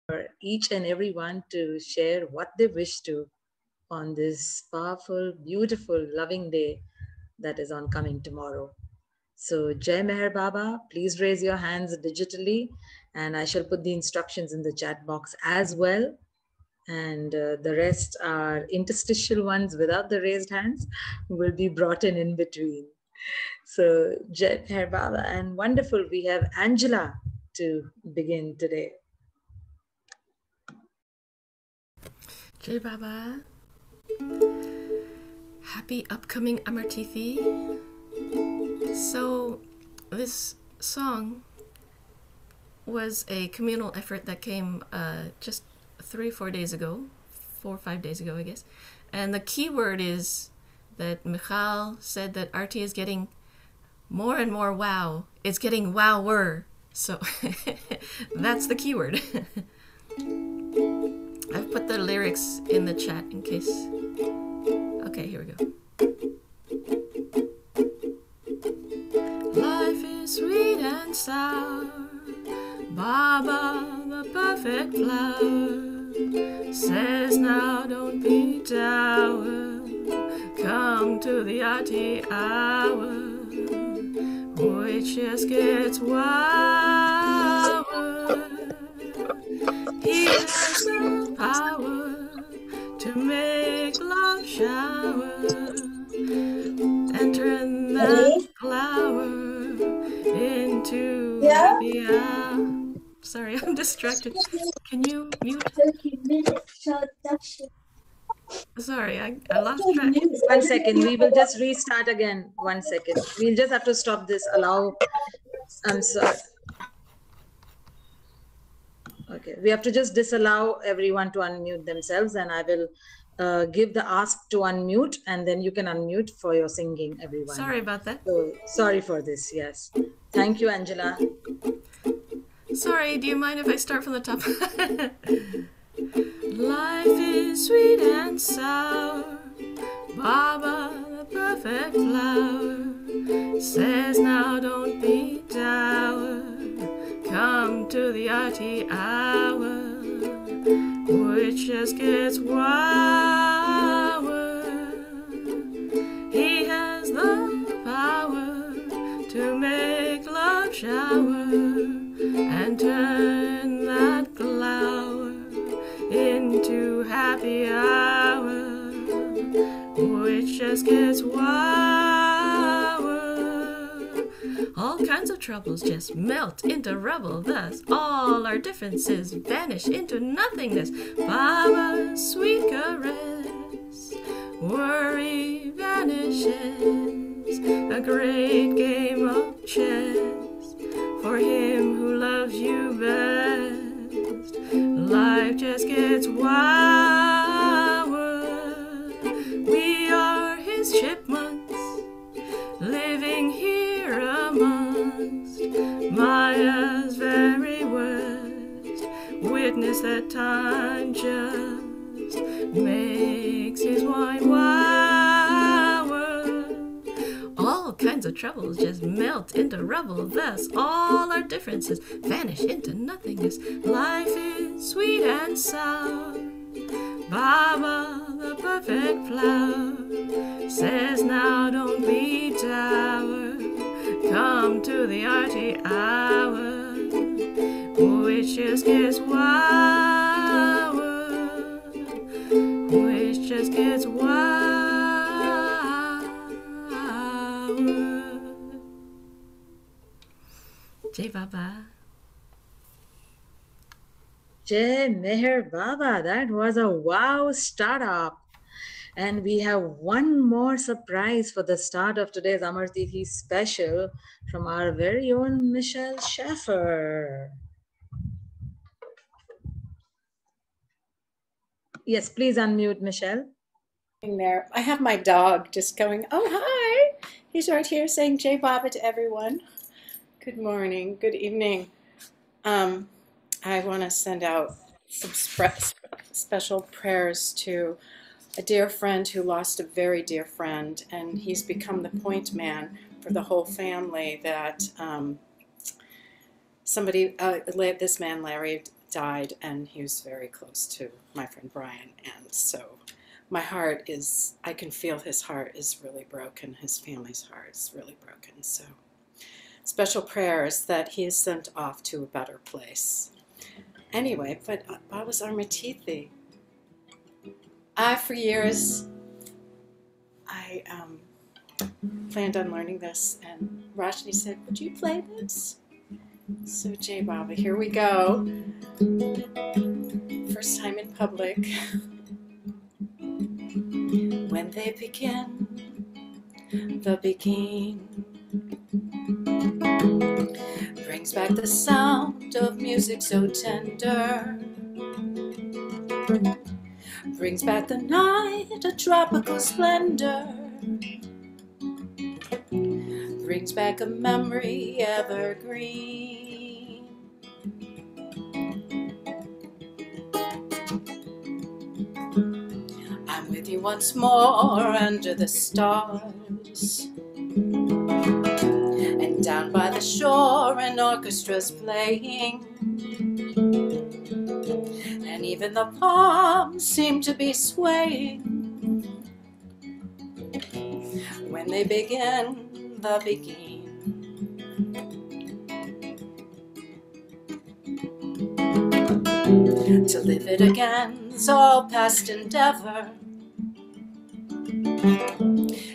for each and everyone to share what they wish to on this powerful, beautiful, loving day that is on coming tomorrow. So Jai Meher Baba, please raise your hands digitally and I shall put the instructions in the chat box as well. And the rest are interstitial ones without the raised hands will be brought in between. So Jai Meher Baba, and wonderful, we have Angela to begin today. Jai Baba. Happy upcoming Amartithi. So this song was a communal effort that came just 3 or 4 days ago, 4 or 5 days ago, I guess. And the key word is that Michal said that Arti is getting more and more wow. It's getting wower. So that's the key word. I've put the lyrics in the chat in case. Okay, here we go. Life is sweet and sour, Baba, the perfect flower, says now don't be dour, come to the Arti hour, which just gets wower. He has the power to make love shower and turn that flower into happy hour. Sorry, I'm distracted. Can you mute? Sorry, I lost track. 1 second, we will just restart again. 1 second. We'll just have to stop this. Allow, I'm sorry. Okay, we have to just disallow everyone to unmute themselves, and I will give the ask to unmute, and then you can unmute for your singing, everyone. Sorry about that. So, sorry for this, yes. Thank you, Angela. Sorry, do you mind if I start from the top? Life is sweet and sour, Baba, the perfect flower, says now don't be dour, come to the Arti hour, which just gets wower. He has the power to make love shower and turn that flower into happy hour, which just gets wower. All kinds of troubles just melt into rubble, thus all our differences vanish into nothingness. Baba's sweet caress, worry vanishes, a great game of chess for him who loves you best. Life just gets wower. We are his chipmunks, living here amongst Maya's very worst. Witness that time just makes his wine wower. All kinds of troubles just melt into rubble, thus all our differences vanish into nothingness. Life is sweet and sour, Baba, the perfect flower, says now don't be dour, come to the Arti hour, which just gets wower, which just gets wower. Jai Baba. Jai Meher Baba, that was a wow startup. And we have one more surprise for the start of today's Amartithi special from our very own Michelle Schaffer. Yes, please unmute, Michelle. There, I have my dog just going, oh, hi. He's right here saying Jai Baba to everyone. Good morning, good evening. I want to send out some special prayers to a dear friend who lost a very dear friend, and he's become the point man for the whole family. That this man Larry died, and he was very close to my friend Brian. And so my heart is, I can feel his heart is really broken. His family's heart is really broken. So special prayers that he is sent off to a better place. Anyway, but Baba's Amartithi. For years, I planned on learning this, and Rajni said, would you play this? So Jai Baba, here we go. First time in public. When they begin, the begin brings back the sound of music so tender, brings back the night, a tropical splendor, brings back a memory evergreen. I'm with you once more under the stars, and down by the shore an orchestra's playing, and even the palms seem to be swaying. When they begin, the begin. To live it again's all past endeavor,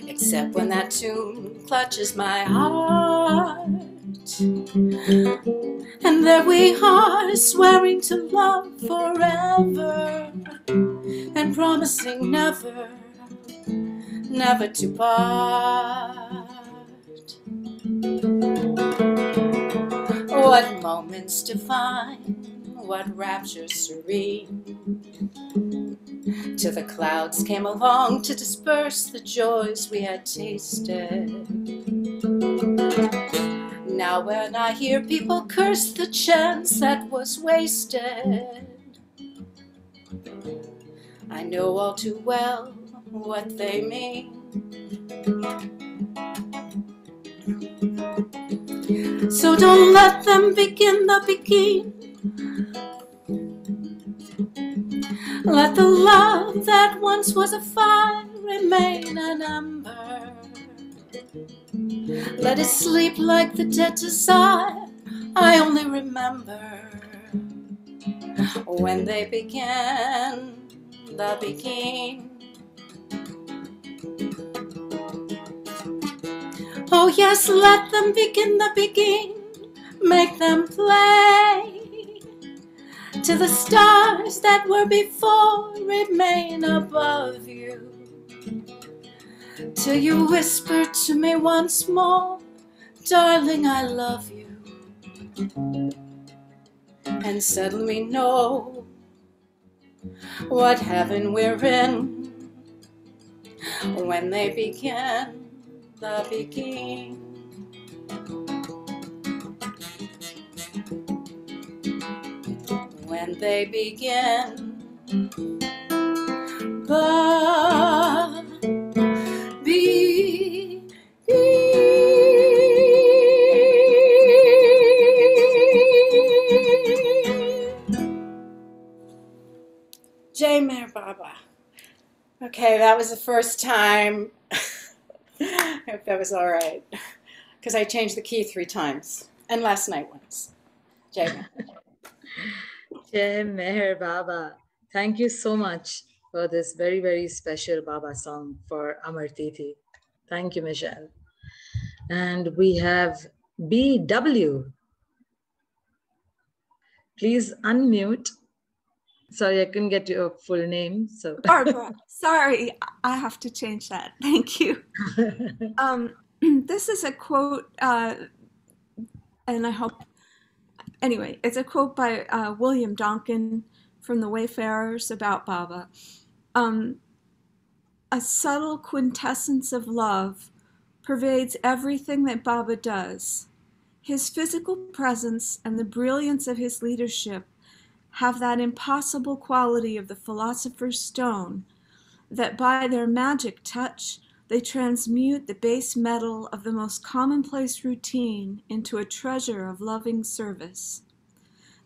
except when that tune clutches my heart. And there we are, swearing to love forever, and promising never, never to part. What moments divine, what raptures serene, till the clouds came along to disperse the joys we had tasted. Now when I hear people curse the chance that was wasted, I know all too well what they mean. So don't let them begin the begin. Let the love that once was a fire remain an ember. Let it sleep like the dead desire I only remember. When they began the begin. Oh yes, let them begin the begin. Make them play. Till the stars that were before remain above you. Till you whisper to me once more, darling, I love you. And suddenly know what heaven we're in. When they begin the begin. When they begin the begin. Jai Meher Baba. Okay, that was the first time. I hope that was all right, because I changed the key 3 times, and last night once. Jai Meher. Jai Meher Baba. Thank you so much for this very, very special Baba song for Amartithi. Thank you, Michelle. And we have BW. Please unmute. Sorry, I couldn't get your full name. So Barbara, sorry, I have to change that. Thank you. This is a quote, and I hope, anyway, it's a quote by William Donkin from The Wayfarers about Baba. A subtle quintessence of love pervades everything that Baba does. His physical presence and the brilliance of his leadership have that impossible quality of the philosopher's stone, that by their magic touch they transmute the base metal of the most commonplace routine into a treasure of loving service.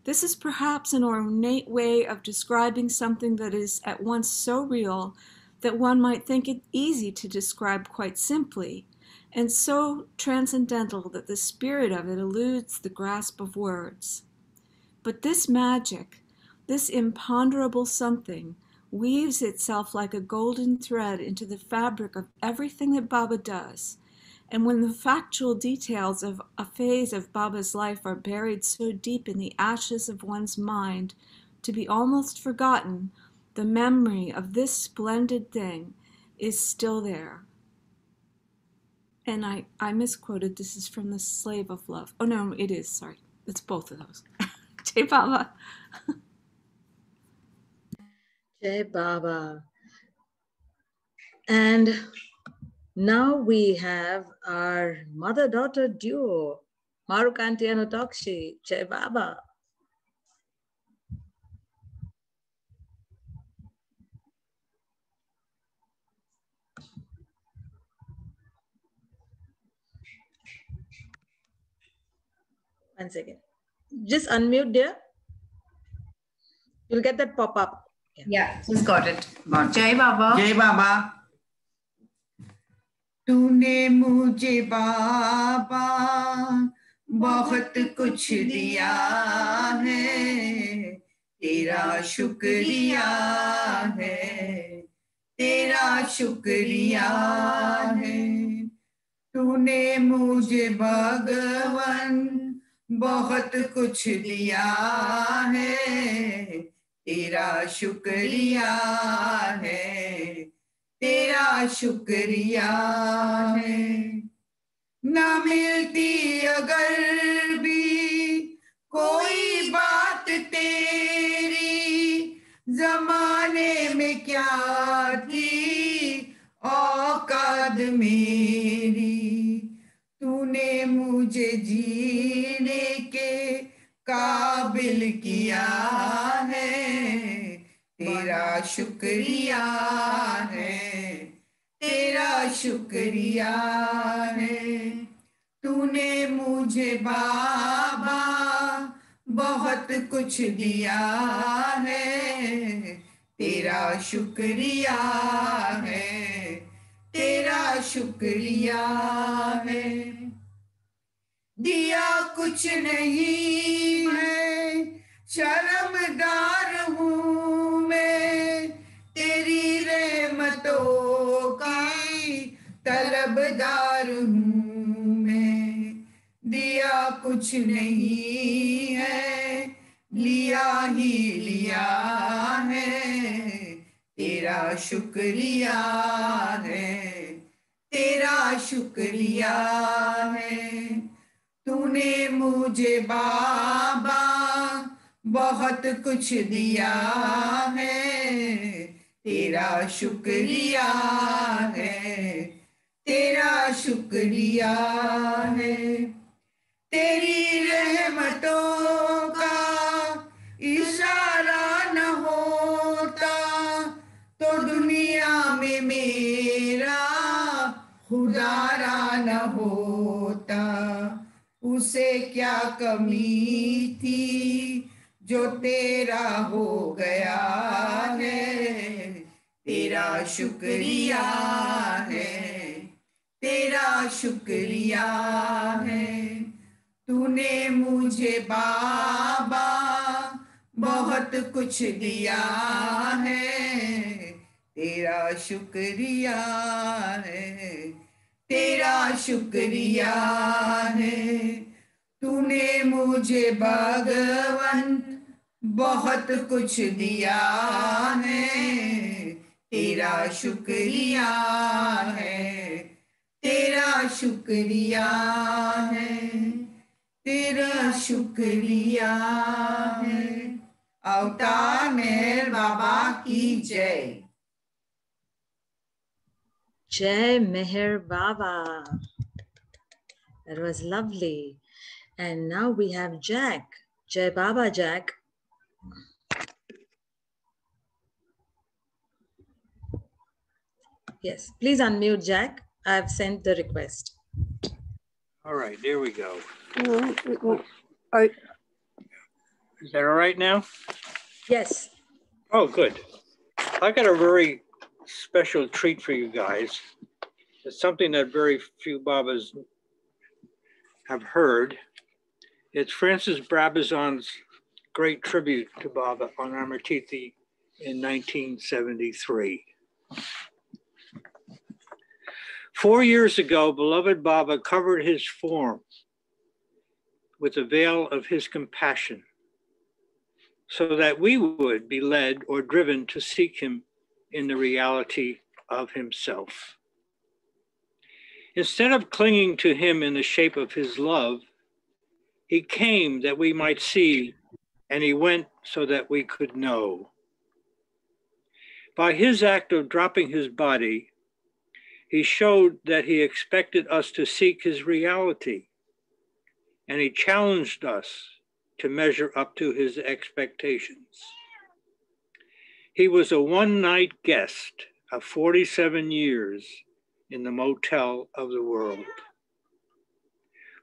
This is perhaps an ornate way of describing something that is at once so real that one might think it easy to describe quite simply, and so transcendental that the spirit of it eludes the grasp of words. But this magic, this imponderable something, weaves itself like a golden thread into the fabric of everything that Baba does. And when the factual details of a phase of Baba's life are buried so deep in the ashes of one's mind to be almost forgotten, the memory of this splendid thing is still there. And I misquoted. This is from The Slave of Love. Oh, no, it is. Sorry. It's both of those. Jai Baba. Jai Baba. And now we have our mother-daughter duo, Marukanti and Otokshi. Jai Baba. One second. Just unmute, dear. You'll get that pop-up. Yeah, just got it. Jai Baba. जय बाबा तूने मुझे बाबा बहुत कुछ दिया है तेरा शुक्रिया है तेरा शुक्रिया है तूने मुझे भगवान बहुत कुछ दिया है तेरा शुक्रिया है तेरा शुक्रिया है ना मिलती अगर भी कोई बात तेरी जमाने में क्या थी औकात मेरी तूने मुझे जीने के काबिल किया है तेरा शुक्रिया है तेरा शुक्रिया है तूने मुझे बाबा बहुत कुछ दिया है तेरा शुक्रिया है तेरा शुक्रिया है दिया कुछ नहीं है शर्मदार हूँ मैं तेरी रहमतों की तलबदार हूँ मैं दिया कुछ नहीं है लिया ही लिया है तेरा शुक्रिया है तेरा शुक्रिया है तूने मुझे बाबा बहुत कुछ दिया है तेरा शुक्रिया है तेरा शुक्रिया है तेरी रहमतों का इशारा न होता तो दुनिया में मेरा खुदारा न होता उसे क्या कमी थी जो तेरा हो गया है तेरा शुक्रिया है तेरा शुक्रिया है तूने मुझे बाबा बहुत कुछ दिया है तेरा शुक्रिया है तेरा शुक्रिया है तूने मुझे भगवान बहुत कुछ दिया है तेरा शुक्रिया है तेरा शुक्रिया है तेरा शुक्रिया है अवतार मेहर बाबा की जय Jai Meher Baba. That was lovely. And now we have Jack. Jai Baba, Jack. Yes, please unmute, Jack. I've sent the request. All right, there we go. Is that all right now? Yes. Oh, good. I got a very special treat for you guys. It's something that very few Babas have heard. It's Francis Brabazon's great tribute to Baba on Amartithi in 1973. 4 years ago, beloved Baba covered his form with the veil of his compassion so that we would be led or driven to seek him in the reality of himself. Instead of clinging to him in the shape of his love, he came that we might see, and he went so that we could know. By his act of dropping his body, he showed that he expected us to seek his reality, and he challenged us to measure up to his expectations. He was a one-night guest of 47 years in the motel of the world,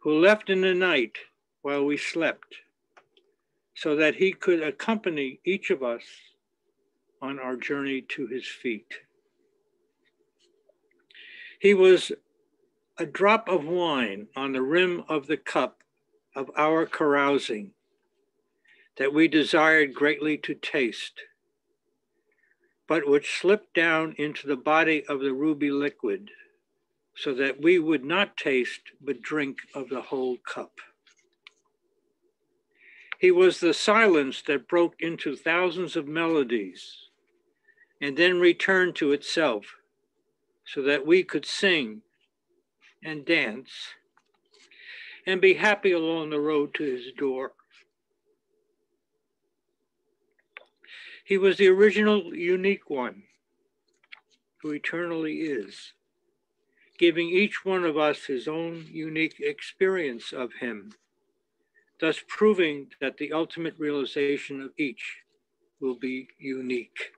who left in the night while we slept, so that he could accompany each of us on our journey to his feet. He was a drop of wine on the rim of the cup of our carousing that we desired greatly to taste, but which slipped down into the body of the ruby liquid so that we would not taste but drink of the whole cup. He was the silence that broke into thousands of melodies and then returned to itself so that we could sing and dance and be happy along the road to his door. He was the original unique one who eternally is, giving each one of us his own unique experience of him, thus proving that the ultimate realization of each will be unique.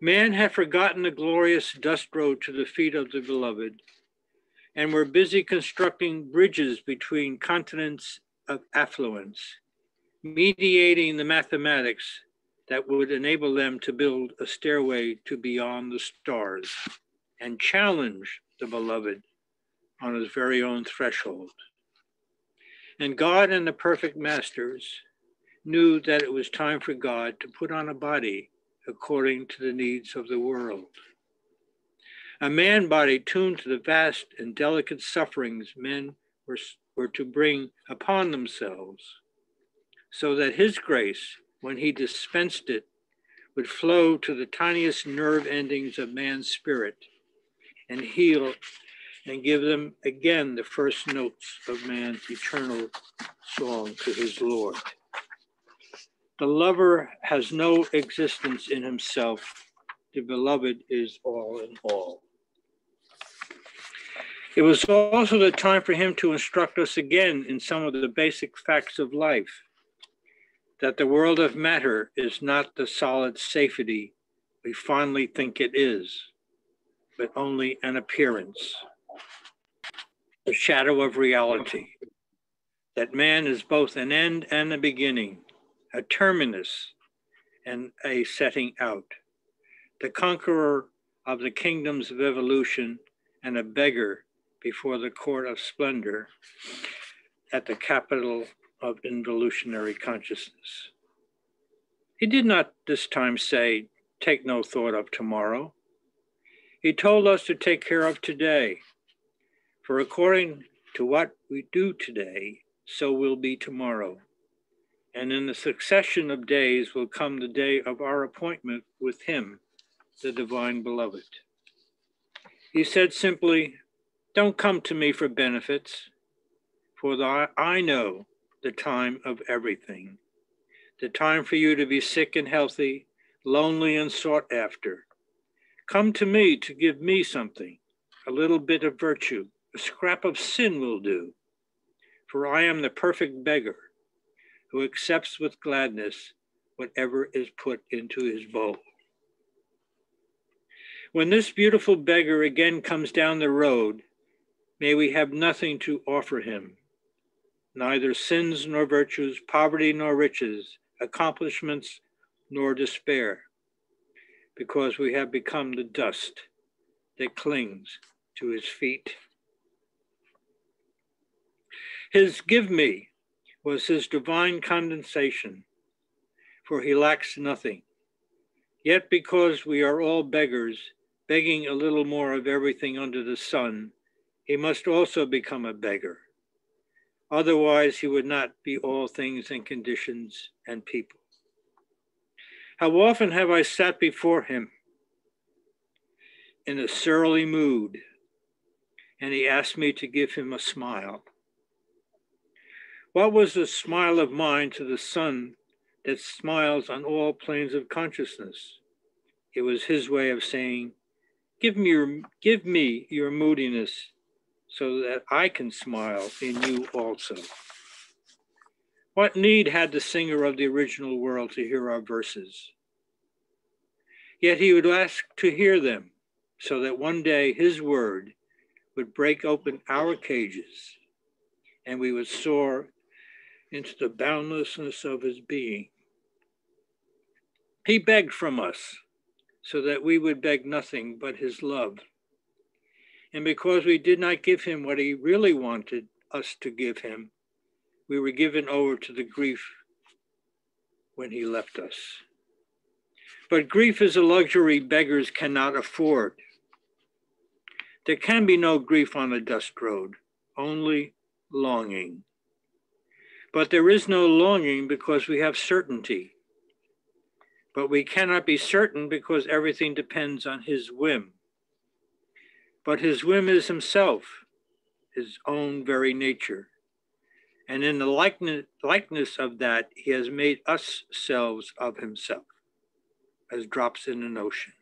Man had forgotten the glorious dust road to the feet of the beloved, and were busy constructing bridges between continents of affluence, mediating the mathematics that would enable them to build a stairway to beyond the stars and challenge the beloved on his very own threshold. And God and the perfect masters knew that it was time for God to put on a body according to the needs of the world. A man body tuned to the vast and delicate sufferings men were to bring upon themselves, so that his grace, when he dispensed it, would flow to the tiniest nerve endings of man's spirit and heal and give them again the first notes of man's eternal song to his Lord. The lover has no existence in himself. The beloved is all in all. It was also the time for him to instruct us again in some of the basic facts of life, that the world of matter is not the solid safety we fondly think it is, but only an appearance, a shadow of reality, that man is both an end and a beginning, a terminus and a setting out, the conqueror of the kingdoms of evolution and a beggar before the court of splendor at the capital of involutionary consciousness. He did not this time say, take no thought of tomorrow. He told us to take care of today, for according to what we do today, so will be tomorrow. And in the succession of days will come the day of our appointment with him, the divine beloved. He said simply, don't come to me for benefits, for I know the time of everything, the time for you to be sick and healthy, lonely and sought after. Come to me to give me something, a little bit of virtue, a scrap of sin will do, for I am the perfect beggar who accepts with gladness whatever is put into his bowl. When this beautiful beggar again comes down the road, may we have nothing to offer him, neither sins nor virtues, poverty nor riches, accomplishments nor despair, because we have become the dust that clings to his feet. His give me was his divine condensation, for he lacks nothing. Yet because we are all beggars, begging a little more of everything under the sun, he must also become a beggar. Otherwise, he would not be all things and conditions and people. How often have I sat before him in a surly mood, and he asked me to give him a smile. What was the smile of mine to the sun that smiles on all planes of consciousness? It was his way of saying, give me your moodiness so that I can smile in you also. What need had the singer of the original world to hear our verses? Yet he would ask to hear them so that one day his word would break open our cages and we would soar into the boundlessness of his being. He begged from us so that we would beg nothing but his love. And because we did not give him what he really wanted us to give him, we were given over to the grief when he left us. But grief is a luxury beggars cannot afford. There can be no grief on a dust road, only longing. But there is no longing because we have certainty. But we cannot be certain because everything depends on his whim. But his whim is himself, his own very nature. And in the likeness of that, he has made us selves of himself, as drops in an ocean.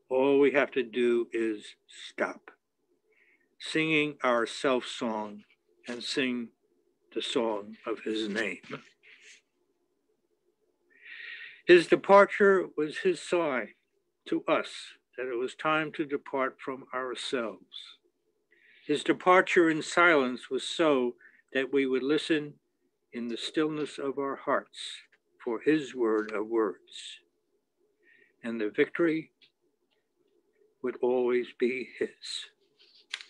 All we have to do is stop, singing our self-song and sing the song of his name. His departure was his sign to us that it was time to depart from ourselves. His departure in silence was so that we would listen in the stillness of our hearts for his word of words. And the victory would always be his.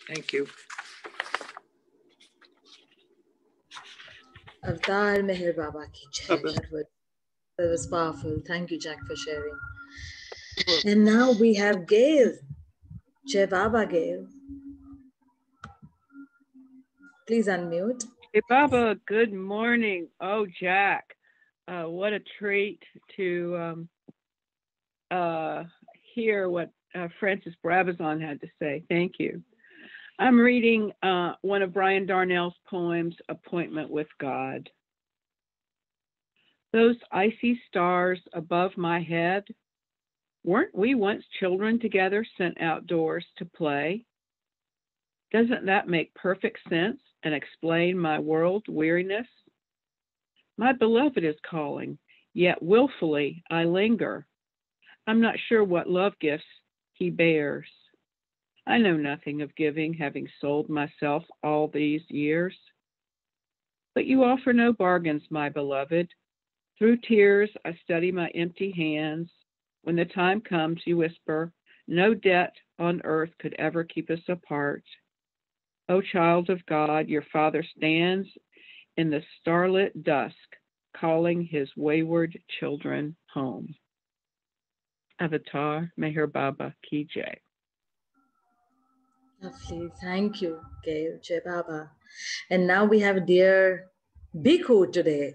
Thank you. Avatar Meher Baba ki jai. That was powerful. Thank you, Jack, for sharing. And now we have Gail. Jai Baba, Gail. Please unmute. Hey, Baba, good morning. Oh, Jack, what a treat to hear what Francis Brabazon had to say. Thank you. I'm reading one of Brian Darnell's poems, Appointment with God. Those icy stars above my head, weren't we once children together sent outdoors to play? Doesn't that make perfect sense and explain my world weariness? My beloved is calling, yet willfully I linger. I'm not sure what love gifts he bears. I know nothing of giving, having sold myself all these years. But you offer no bargains, my beloved. Through tears, I study my empty hands. When the time comes, you whisper, no debt on earth could ever keep us apart. O child of God, your Father stands in the starlit dusk, calling his wayward children home. Avatar Meher Baba ki jai. Lovely. Thank you, Gail. Jai Baba. And now we have dear Bhikkhu today.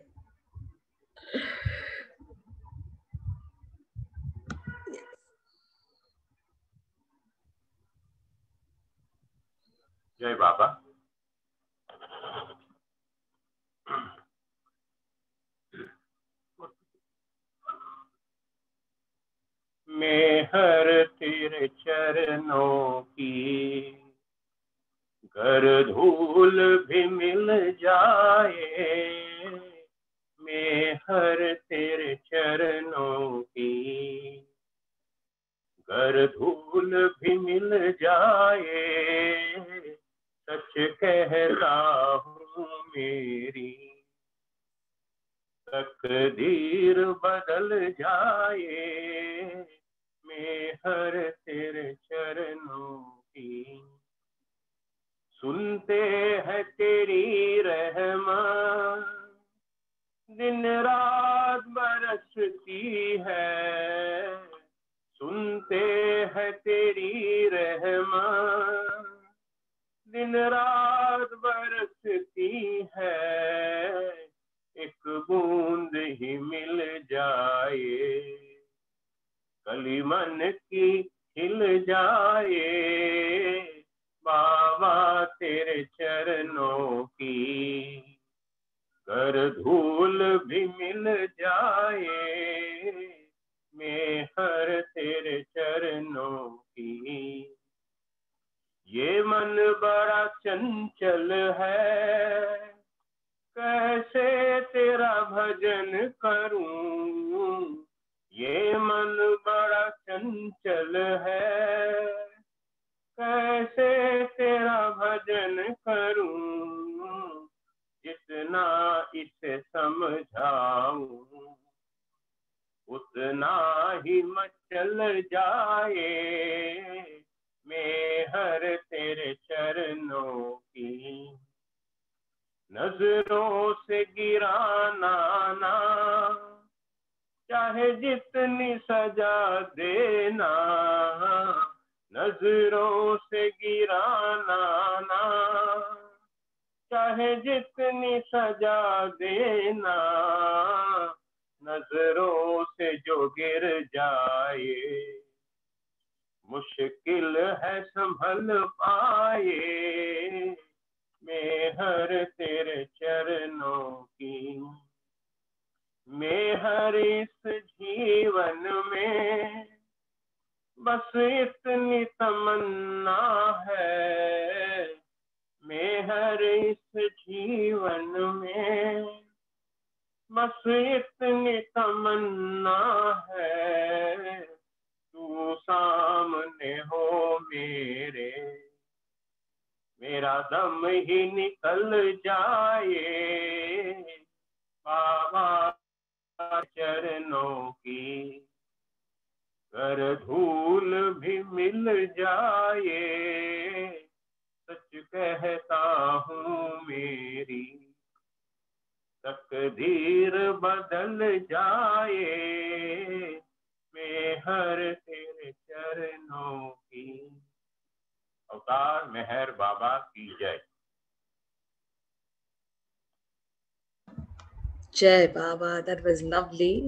Jai Baba. मेहर तेरे चरणों की गर धूल भी मिल जाए, मेहर तेरे चरणों की गर धूल भी मिल जाए, सच कहता हूँ तकदीर बदल जाए मेहर तेरे चरणों की। सुनते हैं तेरी रहमत दिन रात बरसती है। सुनते हैं तेरी रहमत दिन रात बरसती है। एक बूंद ही मिल जाए कली मन की खिल जाए बाबा तेरे चरणों की। कर धूल भी मिल जाए मेहर तेरे चरणों की। ये मन बड़ा चंचल है कैसे तेरा भजन करूं। ये मन बड़ा चंचल है कैसे तेरा भजन करूं। जितना इसे समझाऊं उतना ही मचल जाए मेहर तेरे चरणों की। नजरों से गिराना ना चाहे जितनी सजा देना। नजरों से गिराना ना चाहे जितनी सजा देना। नजरों से जो गिर जाए मुश्किल है संभल पाए मेहर तेरे चरणों की। मेहर इस जीवन में बस इतनी तमन्ना है। मेहर इस जीवन में बस इतनी तमन्ना है। तू सामने हो मेरे मेरा दम ही निकल जाए बाबा चरणों की। कर धूल भी मिल जाए सच कहता हूँ मेरी तकदीर बदल जाए मेहर तेरे चरणों की। अवतार मेहर बाबा की जय। Jai Baba, that was lovely.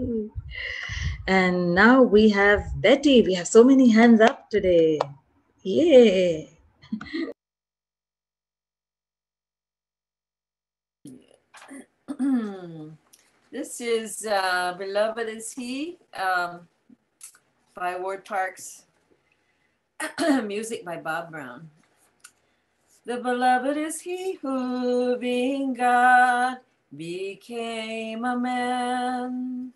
And now we have Betty. We have so many hands up today. Yay! This is Beloved is He by Ward Parks. Music by Bob Brown. The beloved is He who, being God, became a man.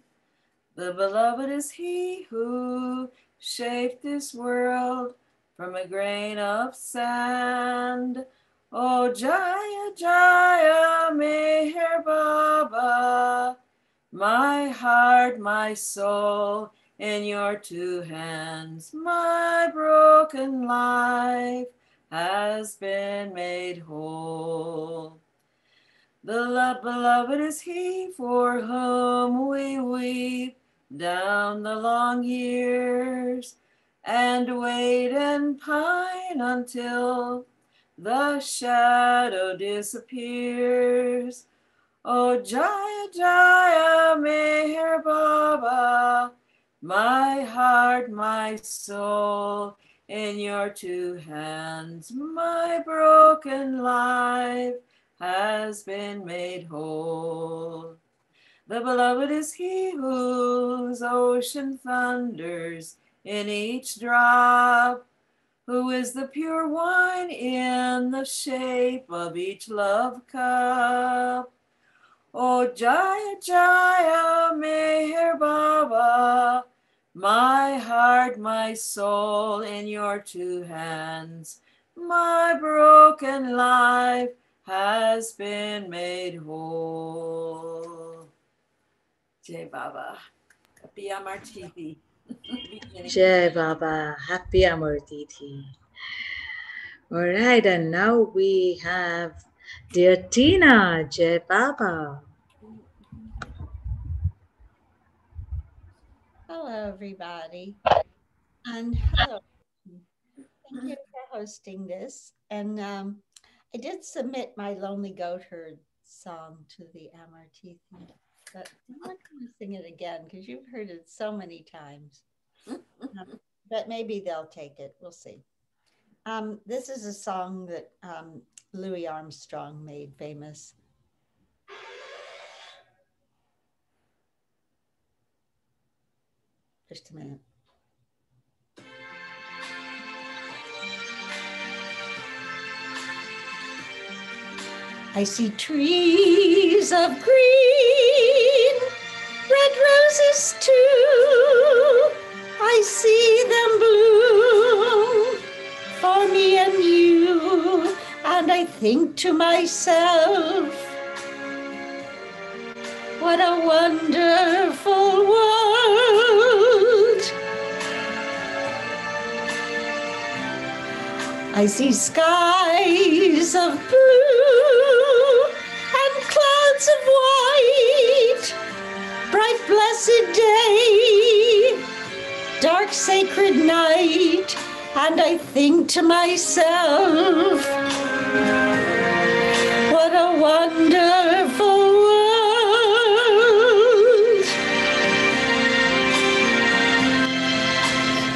The beloved is He who shaped this world from a grain of sand. Oh, Jaya, Jaya, Meher Baba, my heart, my soul, in your two hands, my broken life has been made whole. The beloved is He for whom we weep down the long years and wait and pine until the shadow disappears. Oh, Jaya, Jaya, Meher Baba, my heart, my soul, in your two hands, my broken life has been made whole. The beloved is He whose ocean thunders in each drop, who is the pure wine in the shape of each love cup. Oh, Jaya, Jaya, Meher Baba, my heart, my soul, in your two hands, my broken life has been made whole. Jai Baba. Happy Amartithi. Jai Baba, happy Amartithi. All right, and now we have dear Tina. Jai Baba. Hello, everybody. And hello. Thank you for hosting this. And I did submit my Lonely Goat Herd song to the Amartithi, but I'm not going to sing it again because you've heard it so many times. But maybe they'll take it. We'll see. This is a song that Louis Armstrong made famous. Just a minute. I see trees of green, red roses too. I see them bloom for me and you. And I think to myself, what a wonderful world. I see skies of blue and clouds of white, bright blessed day, dark sacred night, and I think to myself, what a wonderful world.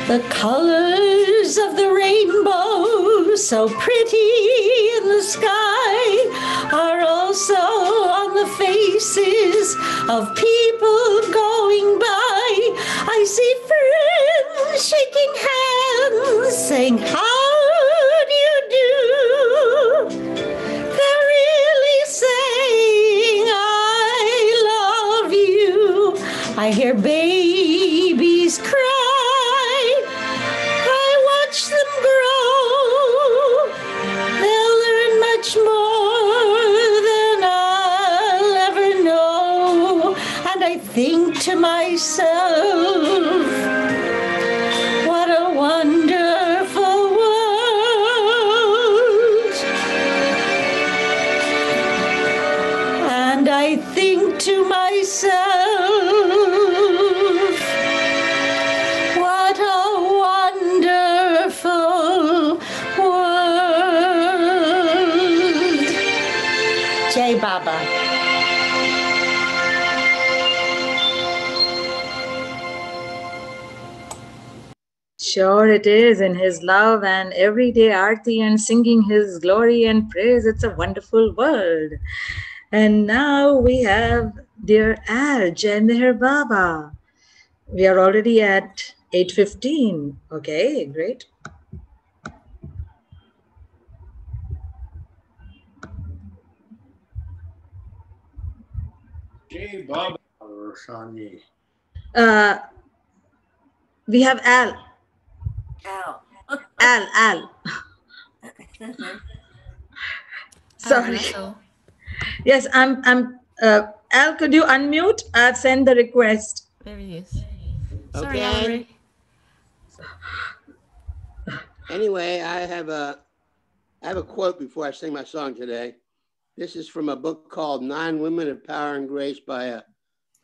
The colors of the rainbow, so pretty in the sky, are also on the faces of people going by. I see friends shaking hands, saying, how do you do? They're really saying, I love you. I hear babies cry. Them grow, they'll learn much more than I'll ever know. And I think to myself, what a wonderful world. And I think to myself, what a wonderful world. Jai Baba. Sure it is, in his love and everyday Arti and singing his glory and praise. It's a wonderful world. And now we have dear Al, Jai Meher Baba. We are already at 8:15. Okay, great. Jai Baba Roshani. We have Al. Al. Sorry. Yes, I'm Al, could you unmute? I've sent the request. There he is. Sorry, Okay. Anyway, I have a quote before I sing my song today. This is from a book called 9 Women of Power and Grace by a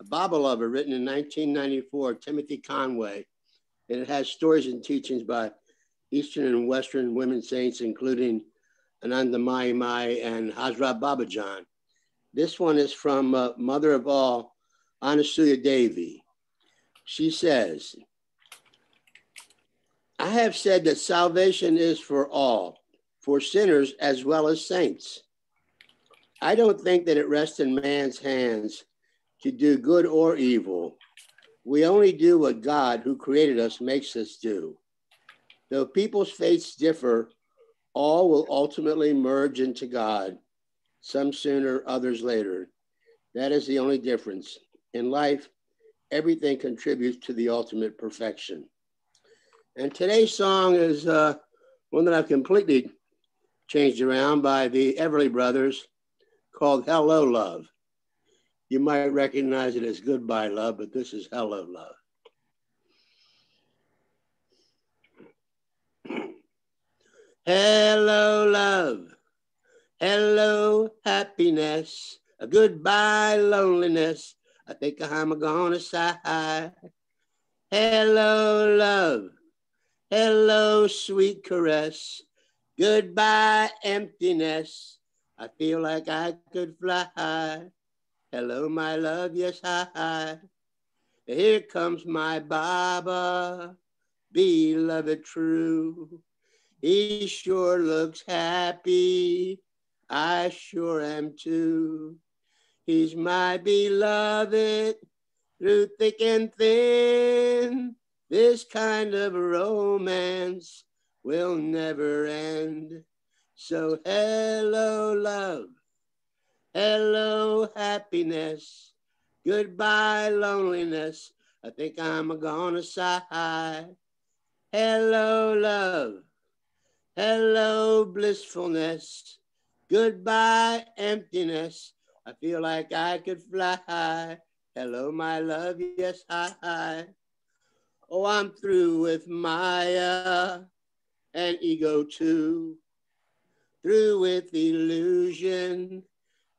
Baba lover, written in 1994, Timothy Conway. And it has stories and teachings by Eastern and Western women saints, including Ananda Mai Mai and Hazrat Babajan. This one is from Mother of All, Anasuya Devi. She says, I have said that salvation is for all, for sinners as well as saints. I don't think that it rests in man's hands to do good or evil. We only do what God, who created us, makes us do. Though people's fates differ, all will ultimately merge into God, some sooner, others later. That is the only difference. In life, everything contributes to the ultimate perfection. And today's song is one that I've completely changed around by the Everly Brothers, called Hello Love. You might recognize it as goodbye love, but this is hello love. Hello love. Hello happiness. A goodbye loneliness. I think I'm gonna sigh. Hello love. Hello sweet caress. Goodbye emptiness. I feel like I could fly. Hello my love, yes hi. Here comes my Baba, beloved true. He sure looks happy. I sure am too. He's my beloved through thick and thin. This kind of romance will never end. So hello love, hello happiness, goodbye loneliness. I think I'm gonna sigh. Hello love, hello blissfulness, goodbye emptiness. I feel like I could fly. Hello my love, yes hi. Oh, I'm through with Maya and ego too. Through with illusion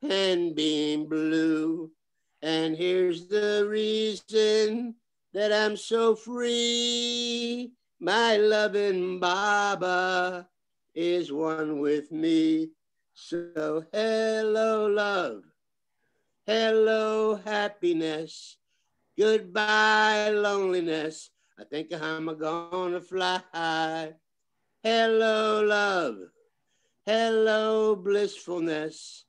and being blue. And here's the reason that I'm so free. My loving Baba is one with me. So hello love, hello happiness, goodbye loneliness. I think I'm gonna fly. Hello love, hello blissfulness,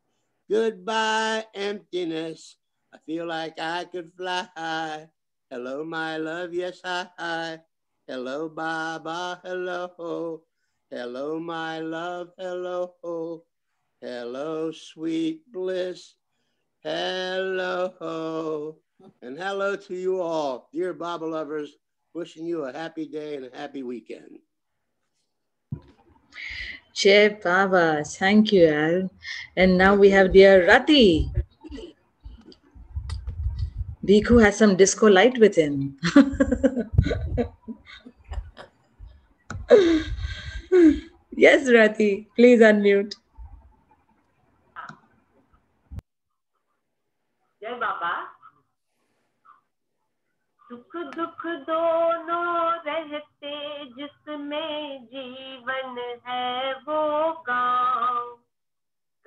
goodbye emptiness. I feel like I could fly. Hello my love, yes hi. Hello Baba, hello. Hello my love, hello. Hello sweet bliss, hello. And hello to you all, dear Baba lovers, wishing you a happy day and a happy weekend. Jai Baba, thank you, Al. And now we have dear Rati. Bhikkhu has some disco light with him. Yes, Rati, please unmute. जय बाबा सुख दुख दोनों रहते जिसमें जीवन है वो गाँव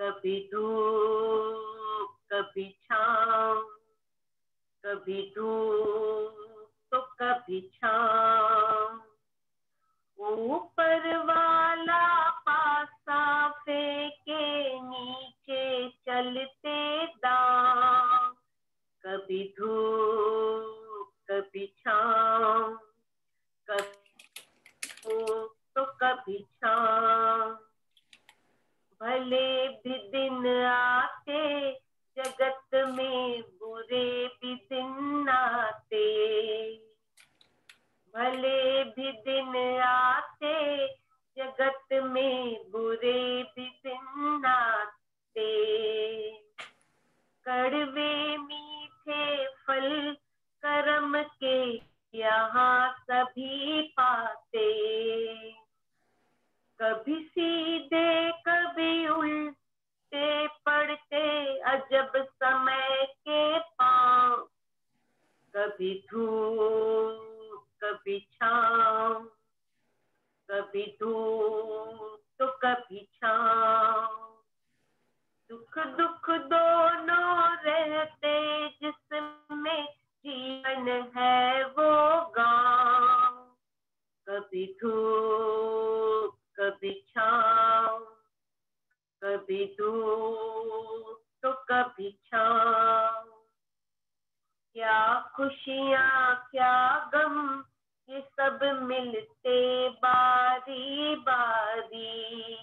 कभी धूप कभी छाँव कभी धूप तो कभी छाँव ऊपर वाला पासा फेंके नीचे चलते दांव कभी धूप कभी छाँव कभी धूप तो कभी छाँव भले भी दिन आते जगत में बुरे भी दिन आते भले भी दिन आते जगत में बुरे भी दिन आते कड़वे मीठे फल कर्म के यहाँ सभी पाते कभी सीधे कभी उल्टे पड़ते अजब समय के पाँव कभी धूप कभी छाँव कभी धूप तो कभी छाँव सुख दुख दोनों रहते जिसमें जीवन है वो गाँव कभी धूप कभी छाँव कभी धूप तो कभी छाँव क्या खुशियाँ क्या गम ये सब मिलते बारी बारी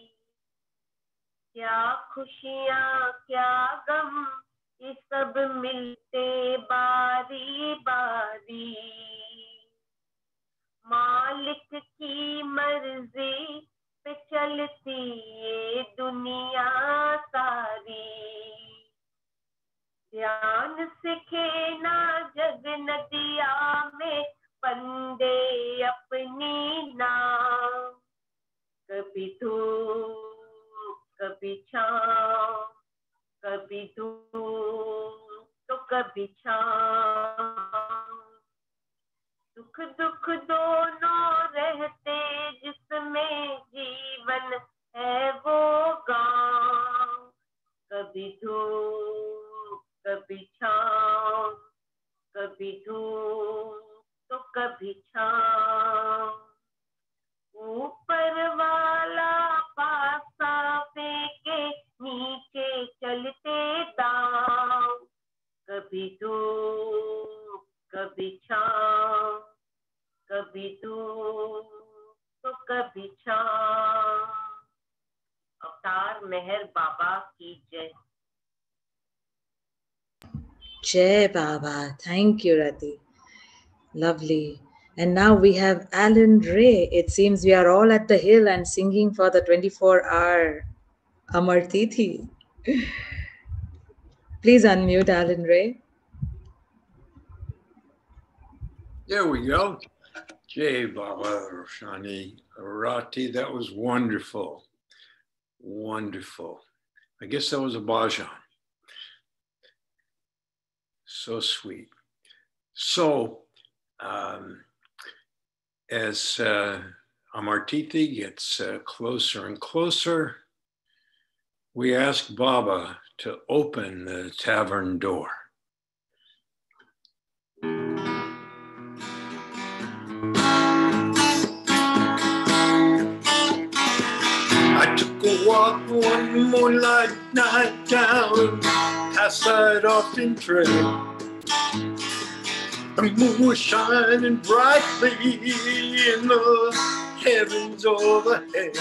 क्या खुशियाँ क्या गम ये सब मिलते बारी बारी मालिक की मर्जी पे चलती ये दुनिया सारी ध्यान सिखे ना जग नदिया में बंदे अपनी नाव कभी धूप कभी छाँव कभी धूप तो कभी छाँव सुख दुख दोनों रहते जिसमें जीवन है वो गाँव कभी धूप कभी छाँव कभी धूप तो कभी छाँव ऊपर वाला पासा फेंके नीचे चलते दाव कभी धूप कभी छाँव कभी धूप तो कभी छाँव अवतार मेहर बाबा की जय Jai Baba. Thank you, Rati. Lovely. And now we have Alan Ray. It seems we are all at the hill and singing for the 24-hour Amartithi. Please unmute Alan Ray. There we go. Jai Baba Roshani Arati. That was wonderful. Wonderful. I guess that was a Bhajan. So sweet. So, as Amartithi gets closer and closer, we ask Baba to open the tavern door. I took a walk one moonlight night down past that often trail. The moon was shining brightly in the heavens overhead.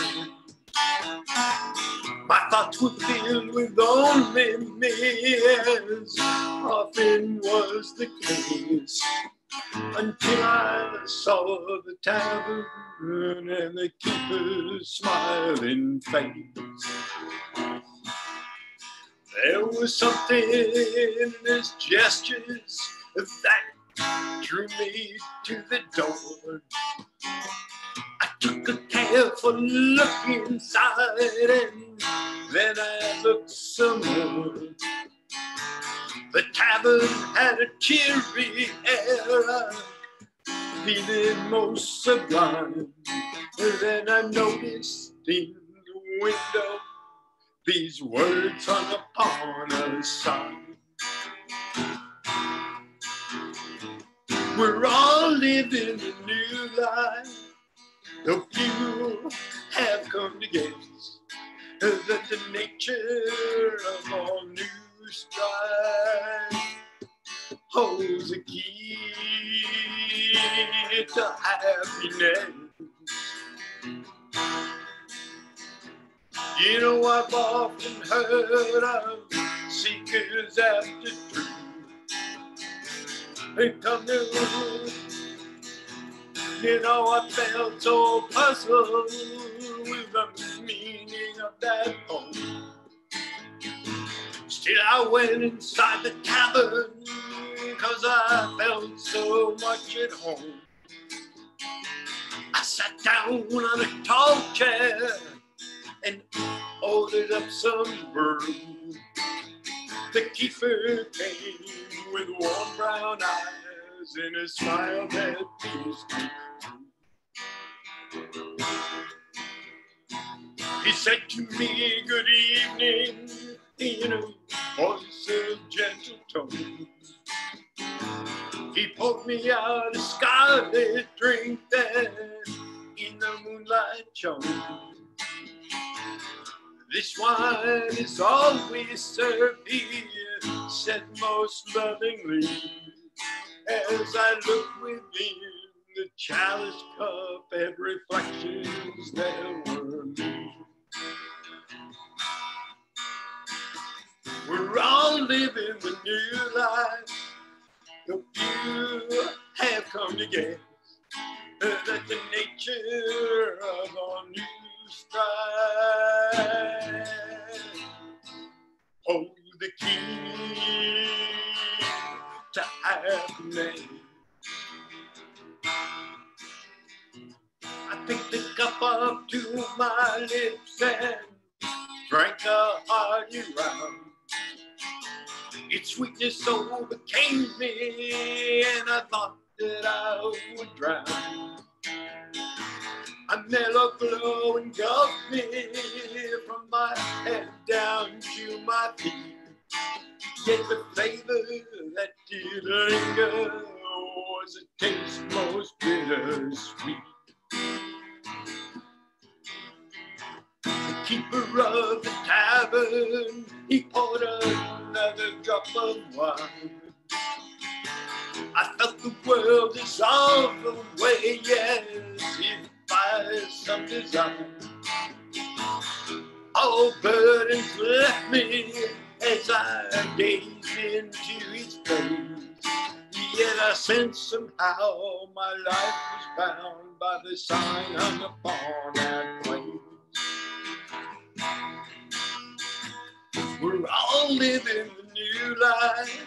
My thoughts were filled with only me, as often was the case, until I saw the tavern and the keeper's smiling face. There was something in his gestures that drew me to the door. I took a careful look inside and then I looked some more. The tavern had a cheery air, feeling most sublime. And then I noticed in the window these words hung upon a sign. We're all living a new life. The few have come to guess that the nature of all new strife holds a key to happiness. You know, I've often heard of seekers after truth. They come to, you know, I felt so puzzled with the meaning of that poem. Still, I went inside the tavern, 'cause I felt so much at home. I sat down on a tall chair and ordered up some brew. The keeper came with warm brown eyes and a smile that pierced me. He said to me, "Good evening," in a voice of gentle tone. He poured me out a scarlet drink that in the moonlight shone. "This wine is always served here," said most lovingly, as I looked within the chalice cup and reflections there were me. We're all living the new life. The few have come to guess that the nature of our new strife holds the key to happiness. I picked the cup up to my lips and drank a hearty round. Its sweetness overcame me, and I thought that I would drown. A mellow glow engulfed me from my head down to my feet. Yet the flavor that did linger was a taste most bittersweet. The keeper of the tavern, he poured another drop of wine. I felt the world dissolve away, yes, if by some design. All burdens left me as I gazed into his face. Yet I sensed somehow my life was bound by the sign hung upon that place. We're all living the new life,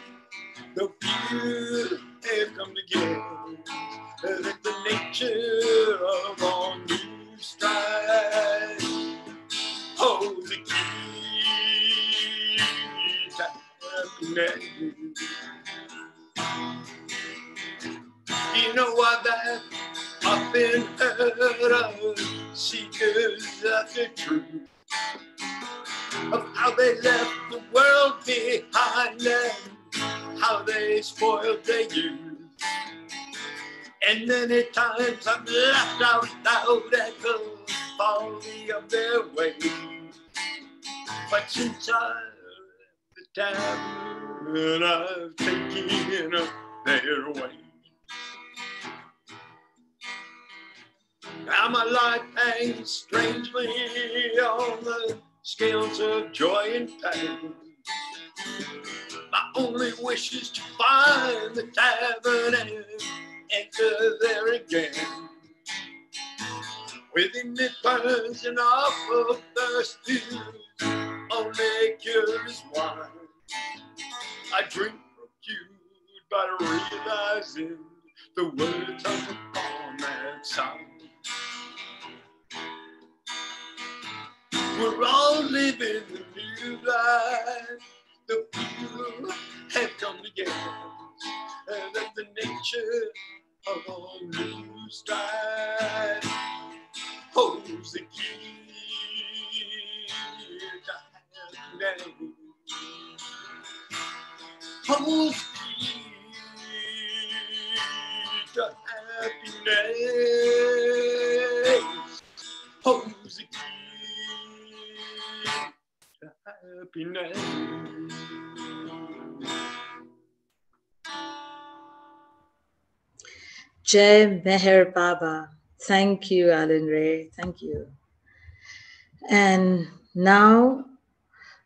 the few have come together. That the nature of our new strife holds the key to happiness. You know what that often heard of seekers after truth, of how they left the world behind and how they spoiled their youth. And many times I'm laughed out loud at the folly of their ways. But since I left the tavern, I've taken up their way. Now my life hangs strangely on the scales of joy and pain. My only wish is to find the tavern and enter there again. Within me burns an awful thirst, whose only cure is wine. I drink procured by realizing the words hung upon that sign. We're all living the new life. The few have come together, and that the nature of our new strife holds the key to happiness. Holds the key to happiness. Holds the key to happiness. Jai Meher Baba. Thank you, Alan Ray. Thank you. And now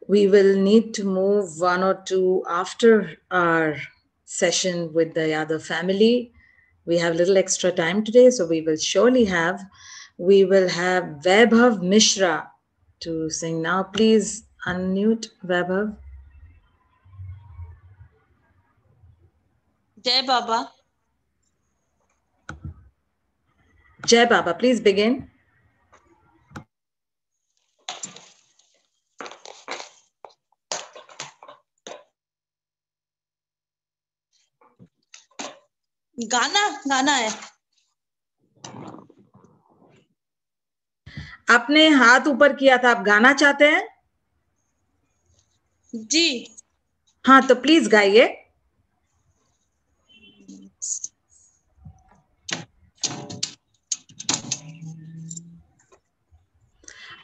we will need to move one or two after our session with the Yadav family. We have little extra time today, so we will have Vaibhav Mishra to sing now. Please unmute, Vaibhav. Jai Baba. Jai Baba, please begin. गाना है। आपने हाथ ऊपर किया था, आप गाना चाहते हैं? जी हाँ, तो प्लीज गाइए।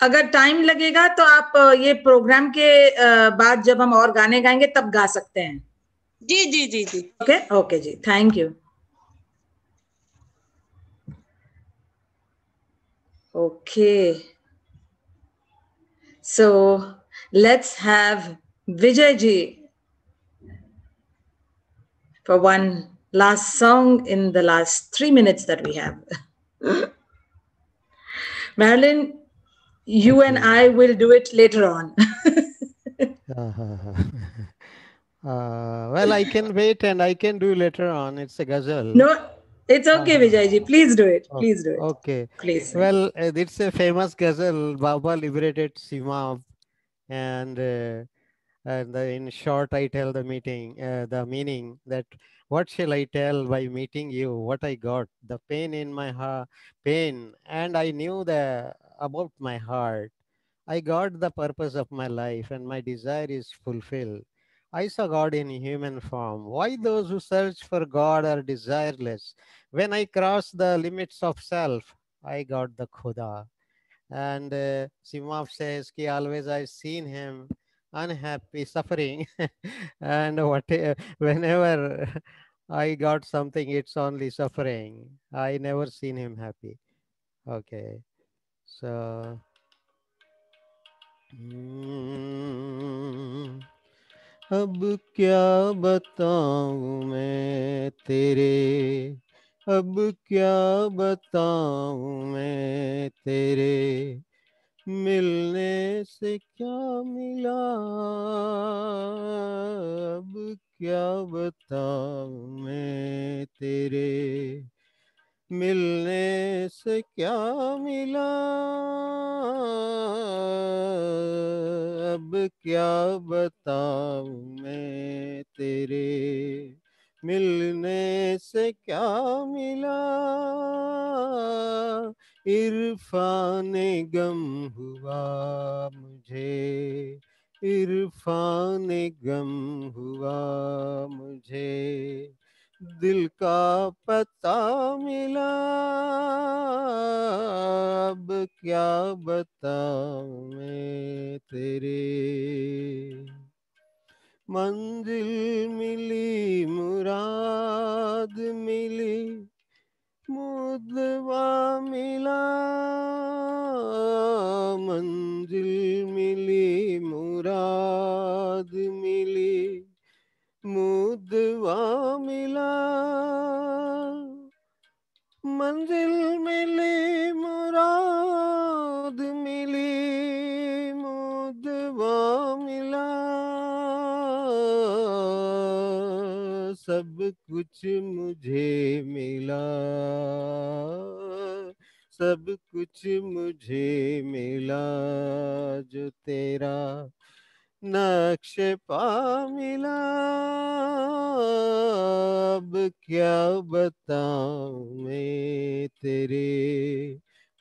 अगर टाइम लगेगा तो आप ये प्रोग्राम के बाद जब हम और गाने गाएंगे तब गा सकते हैं। जी जी जी जी ओके ओके जी, thank you. Okay, so let's have Vijay ji for one last song in the last 3 minutes that we have. Marilyn, you and I will do it later on. Well, I can wait and I can do later on. It's a ghazal. No, it's okay, Vijayji. Please do it. Please do it. Okay. Please. Well, it's a famous ghazal. Baba liberated Simab, and in short, I tell the meaning that what shall I tell by meeting you? What I got, the pain in my heart, pain, and I knew about my heart. I got the purpose of my life, and my desire is fulfilled. I saw God in human form. Why those who search for God are desireless? When I cross the limits of self, I got the Khuda. And Simaf says, Ki always I've seen him unhappy, suffering. And whenever I got something, it's only suffering. I never seen him happy. Okay. So, अब क्या बताऊं मैं तेरे, अब क्या बताऊं मैं तेरे, मिलने से क्या मिला, अब क्या बताऊं मैं तेरे, मिलने से क्या मिला, अब क्या बताऊं मैं तेरे, मिलने से क्या मिला, इरफान गम हुआ मुझे, इरफान गम हुआ मुझे, दिल का पता मिला, अब क्या बताऊं मैं तेरे, मंजिल मिली मुराद मिली, मुद्दवा मिला, मंजिल मिली मुराद मिली, मुद्दवा मिला, मंजिल मिली मुराद मिली, मुद्दवा मिला, सब कुछ मुझे मिला, सब कुछ मुझे मिला, जो तेरा नक्श पा मिला, अब क्या बताऊं मैं तेरे,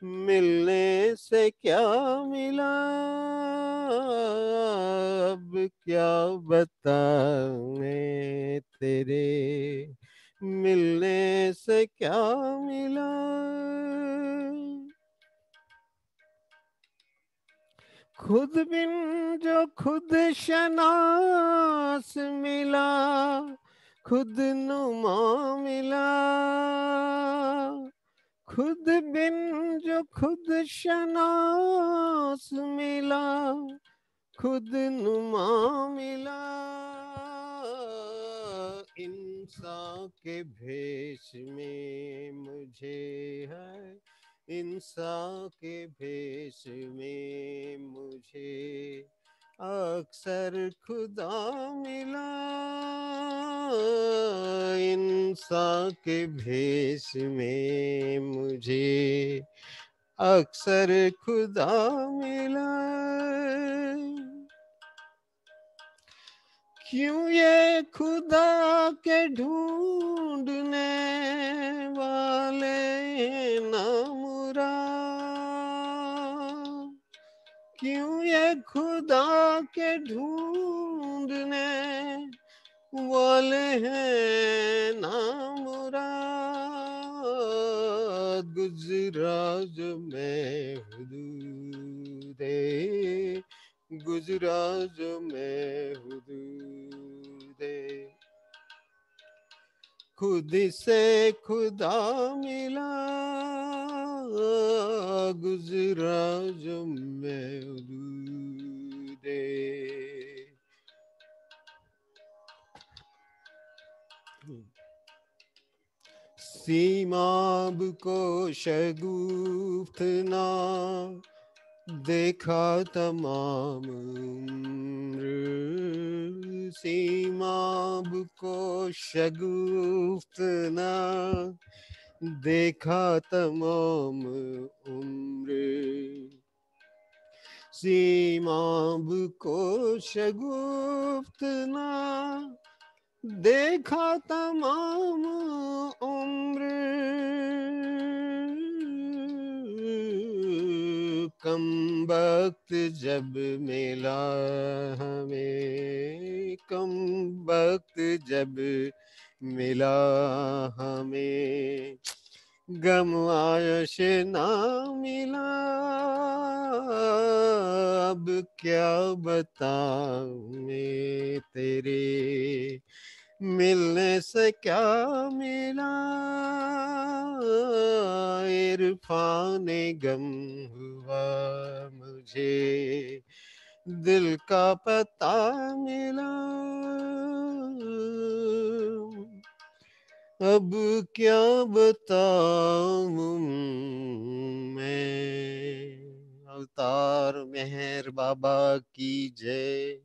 मिलने से क्या मिला, अब क्या बताऊं मैं तेरे, मिलने से क्या मिला, खुद बिन जो खुद शनास मिला, खुद नुमा मिला, खुद बिन जो खुद शनास मिला, खुद नुमा मिला, इंसान के भेष में मुझे है, इंसान के भेष में मुझे अक्सर खुदा मिला, इंसान के भेष में मुझे अक्सर खुदा मिला, क्यों ये खुदा के ढूंढने वाले ना मुराद, क्यों ये खुदा के ढूंढने वाले हैं ना मुराद, गुजरा जो मैं हुदूदे, गुजरा जो मैं हुदूदे, खुद से खुदा मिला, गुजरा जो मैं हुदूदे, सीमाब को शगुफ्त ना देखा तमाम उम्र सीमाब को शगुफ्त ना देखा तमाम उम्र सीमाब को शगुफ्त ना देखा तमाम उम्र कम वक्त जब मिला हमें कम वक्त जब मिला हमें गम आयश ना मिला अब क्या बताऊं मैं तेरे मिलने से क्या मिला इरफाने गम हुआ मुझे दिल का पता मिला अब क्या बताऊं मैं अवतार मेहर बाबा की जय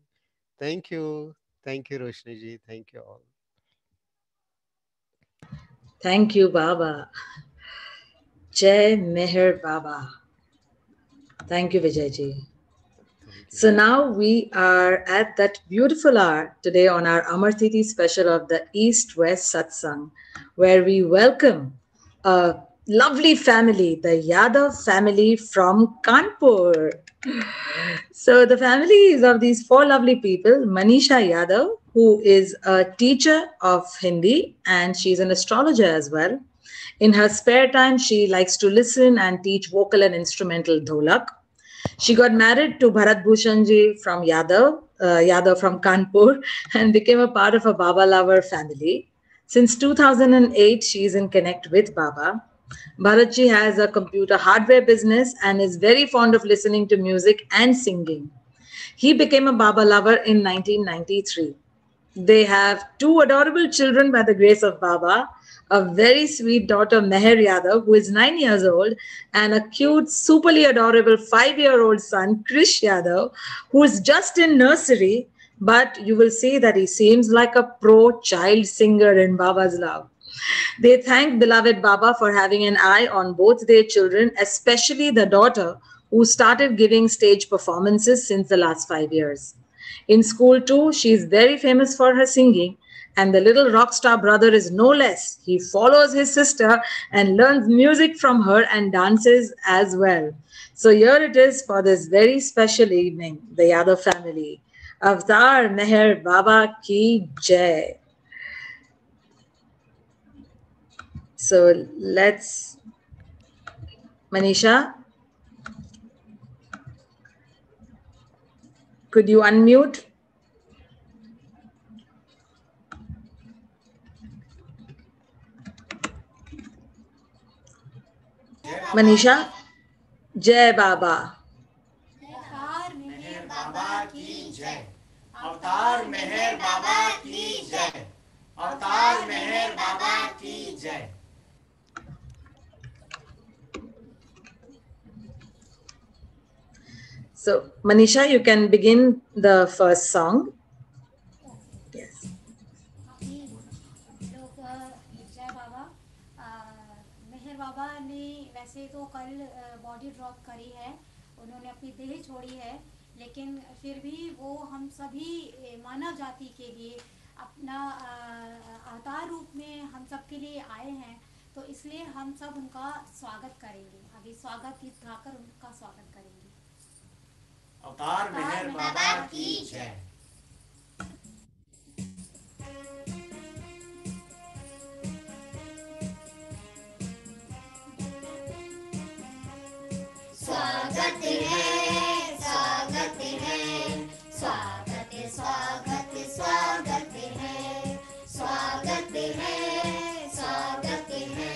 thank you Roshni ji thank you all Thank you, Baba. Jai Meher Baba. Thank you, Vijayji. So now we are at that beautiful hour today on our Amartithi special of the EastWest Satsang, where we welcome a lovely family, the Yadav family from Kanpur. So the family is of these four lovely people: Manisha Yadav, who is a teacher of Hindi and she's an astrologer as well. In her spare time, she likes to listen and teach vocal and instrumental dholak. She got married to Bharat Bhushanji from Yadav from Kanpur, and became a part of a Baba lover family. Since 2008, she is in connect with Baba. Bharatji has a computer hardware business and is very fond of listening to music and singing. He became a Baba lover in 1993. They have two adorable children by the grace of Baba, a very sweet daughter Meher Yadav, who is 9 years old, and a cute, superly adorable 5-year-old son Krish Yadav, who is just in nursery, but you will see that he seems like a pro child singer in Baba's love. They thank beloved Baba for having an eye on both their children, especially the daughter, who started giving stage performances since the last 5 years. In school too, she is very famous for her singing, and the little rock star brother is no less. He follows his sister and learns music from her and dances as well. So here it is for this very special evening, the Yadav family. Avatar Meher Baba ki jai. So let's, Manisha, could you unmute? Manisha, Jai Baba. अवतार मेहर बाबा की जय अवतार मेहर बाबा की जय अवतार मेहर बाबा की जय So, Manisha, you can begin the first song. Yes. लोग जय बाबा मेहर बाबा ने वैसे तो कल बॉडी ड्रॉप करी है उन्होंने अपनी देह छोड़ी है लेकिन फिर भी वो हम सभी मानव जाति के लिए अपना अवतार रूप में हम सब के लिए आए हैं तो इसलिए हम सब उनका स्वागत करेंगे अभी स्वागत गीत गाकर उनका स्वागत करेंगे अवतार मेहर बाबा की जय स्वागत है स्वागत है स्वागत स्वागत स्वागत है स्वागत है स्वागत है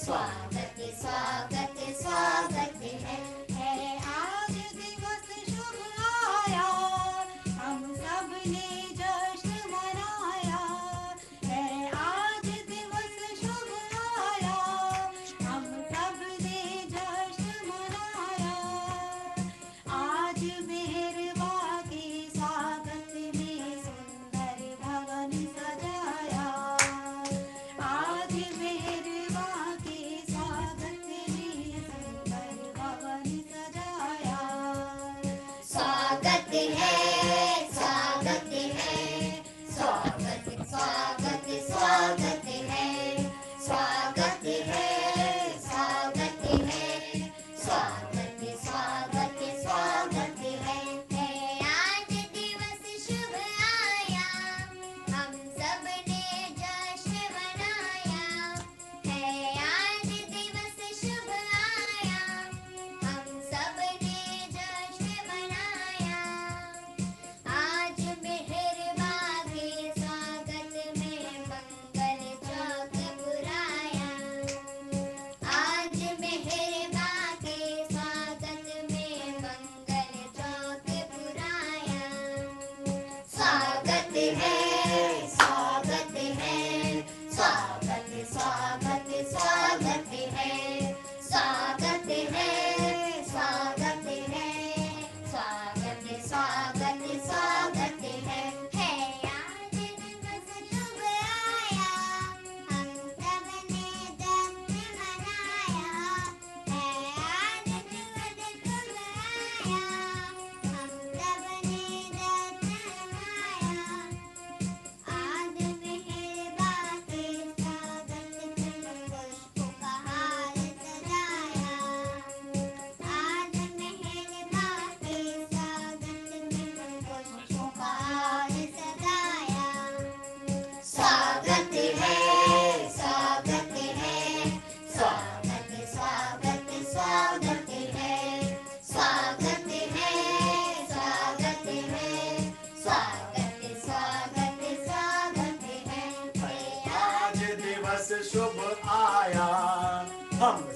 स्वागत स्वागत स्वागत है आज दिवस शुभ आया हम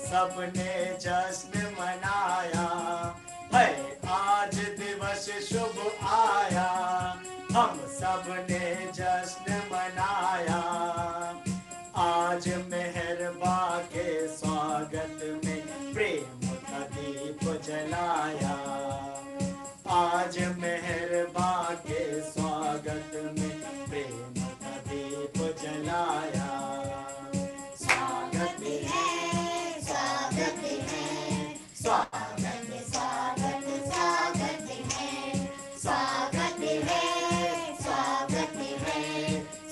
सबने जश्न मनाया है, आज दिवस शुभ आया, हम सबने जश्न मनाया। आज मेहरबा के स्वागत में प्रेम का दीप जलाया, आज मेहरबा के स्वागत में प्रेम का दीप जलाया। स्वागत है, स्वागत है, स्वागत स्वागत स्वागत है, स्वागत है, स्वागत है,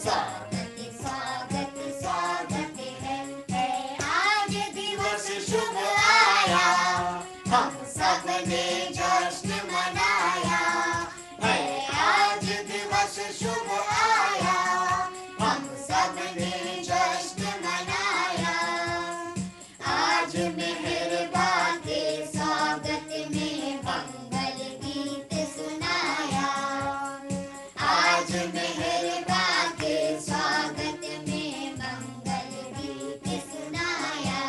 स्वागत स्वागत स्वागत है। आज दिवस शुभ आया, हम सबने जश्न मनाया है, आज दिवस शुभ आया, हम सबने जश्न मनाया। आज मेहरबा के स्वागत में मंगल गीत सुनाया, आज मेहरबा के स्वागत में मंगल गीत सुनाया।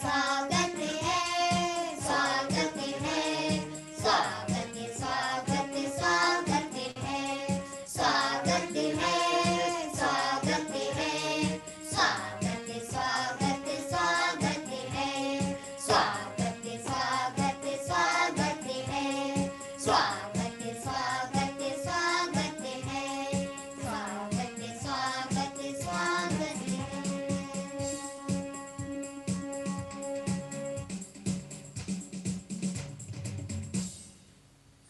स्वागत है, स्वागत है, स्वागत स्वागत स्वागत है, स्वागत है, स्वागत है, स्वागत स्वागत स्वागत है, स्वागत स्वागत स्वागत है, स्वागत स्वागत स्वागत है, स्वागत स्वागत स्वागत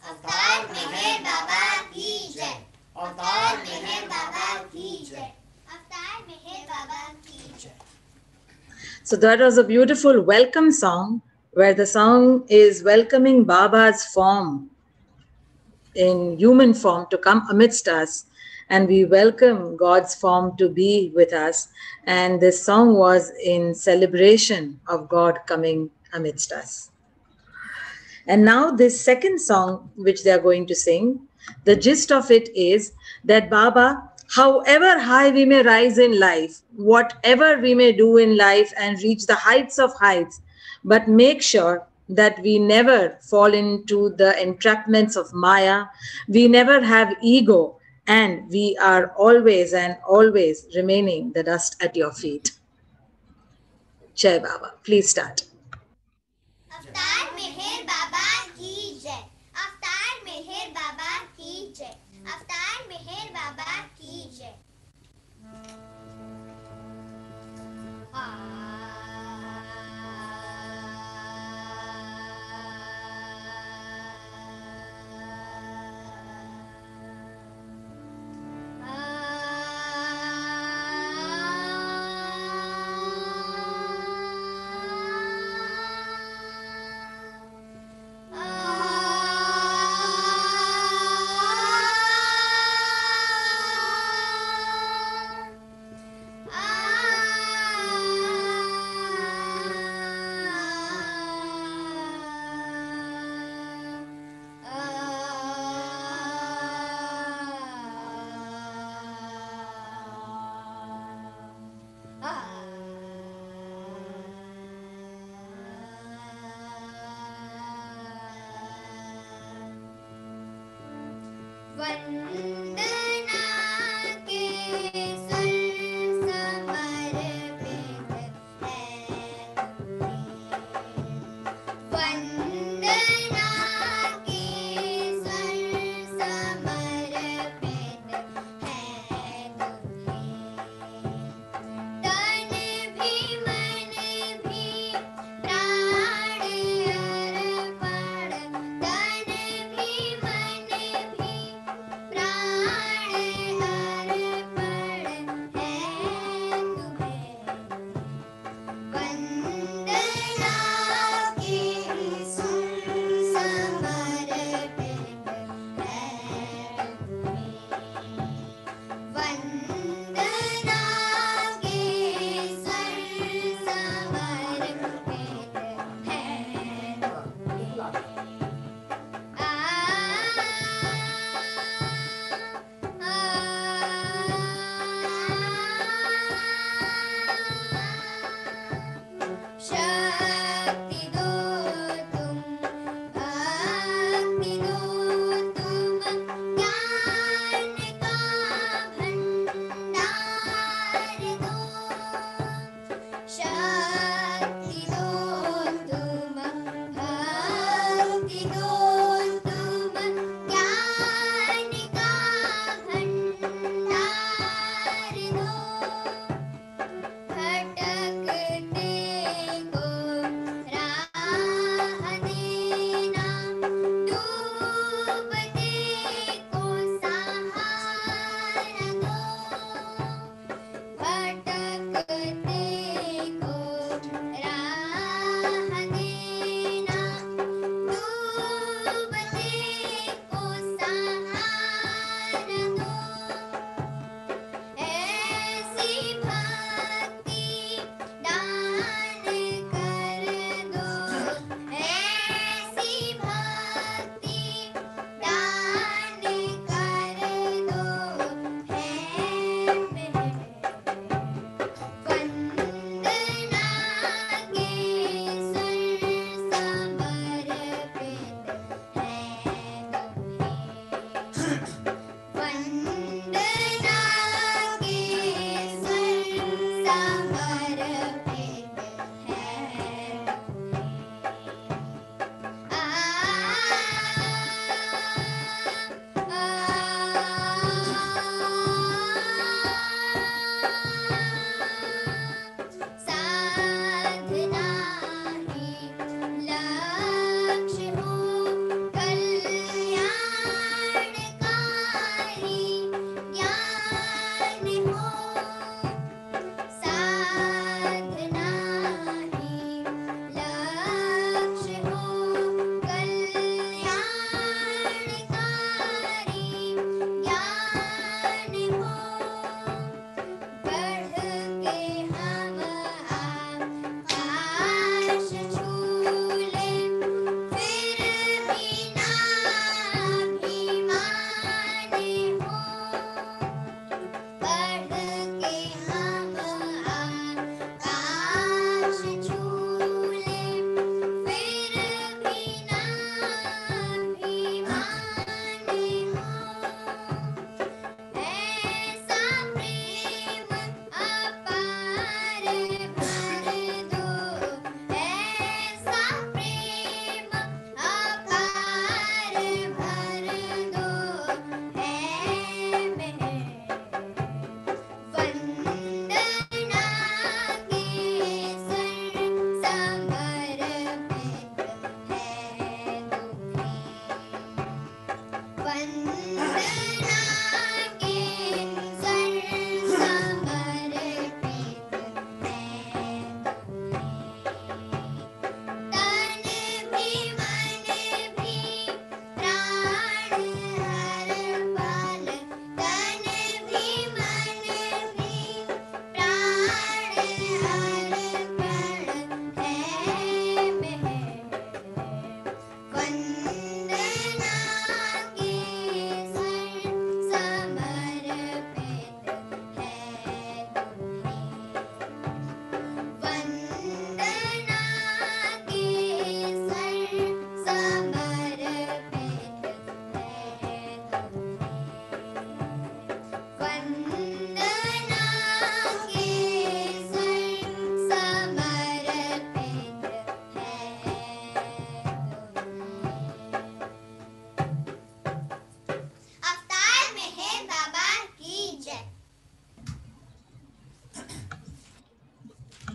अवतार मेहर बाबा की जय, अवतार मेहर बाबा की जय, अवतार मेहर बाबा की जय। So that was a beautiful welcome song where the song is welcoming Baba's form in human form to come amidst us, and we welcome God's form to be with us. And this song was in celebration of God coming amidst us. And now this second song which they are going to sing, the gist of it is that Baba, however high we may rise in life, whatever we may do in life and reach the heights of heights, but make sure that we never fall into the entrapments of Maya, we never have ego, and we are always and always remaining the dust at your feet. Jai Baba. Please start. अवतार मेहर बाबा की जय, अवतार मेहर बाबा की जय, अवतार मेहर बाबा की जय। प्राण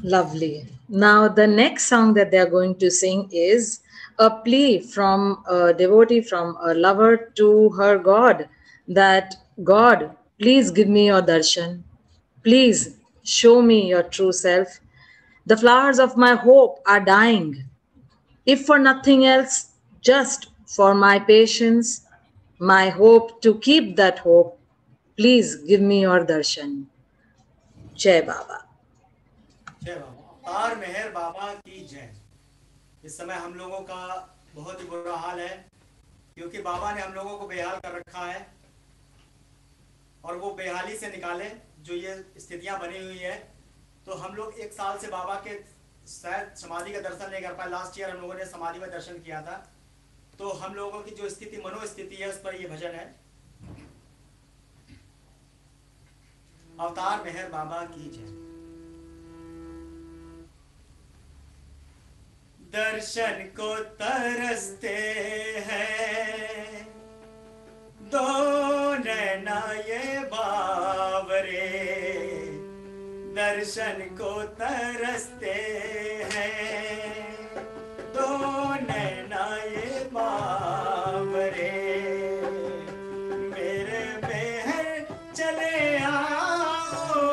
Lovely. Now, the next song that they are going to sing is a plea from a devotee, from a lover to her God, that God, please give me your darshan. Please show me your true self. The flowers of my hope are dying. If for nothing else, just for my patience, my hope to keep that hope, please give me your darshan. Jai Baba. जय बाबा। अवतार मेहर बाबा की जय। इस समय हम लोगों का बहुत ही बुरा हाल है, क्योंकि बाबा ने हम लोगों को बेहाल कर रखा है, और वो बेहाली से निकाले जो ये स्थितियां बनी हुई है। तो हम लोग 1 साल से बाबा के शायद समाधि का दर्शन नहीं कर पाए। लास्ट ईयर हम लोगों ने समाधि में दर्शन किया था। तो हम लोगों की जो स्थिति, मनोस्थिति है, उस पर ये भजन है। अवतार मेहर बाबा की जय। दर्शन को तरसते हैं दो नैना ये बावरे, दर्शन को तरसते हैं दो नैना ये बावरे। मेरे मेहर चले आओ,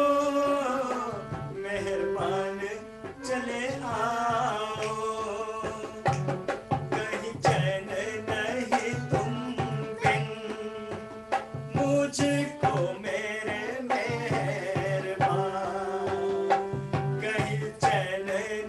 मेहरबान चले आओ, कहीं चैन नहीं तुम बिन, मुझको मेरे मेहरबान, कहीं चैन नहीं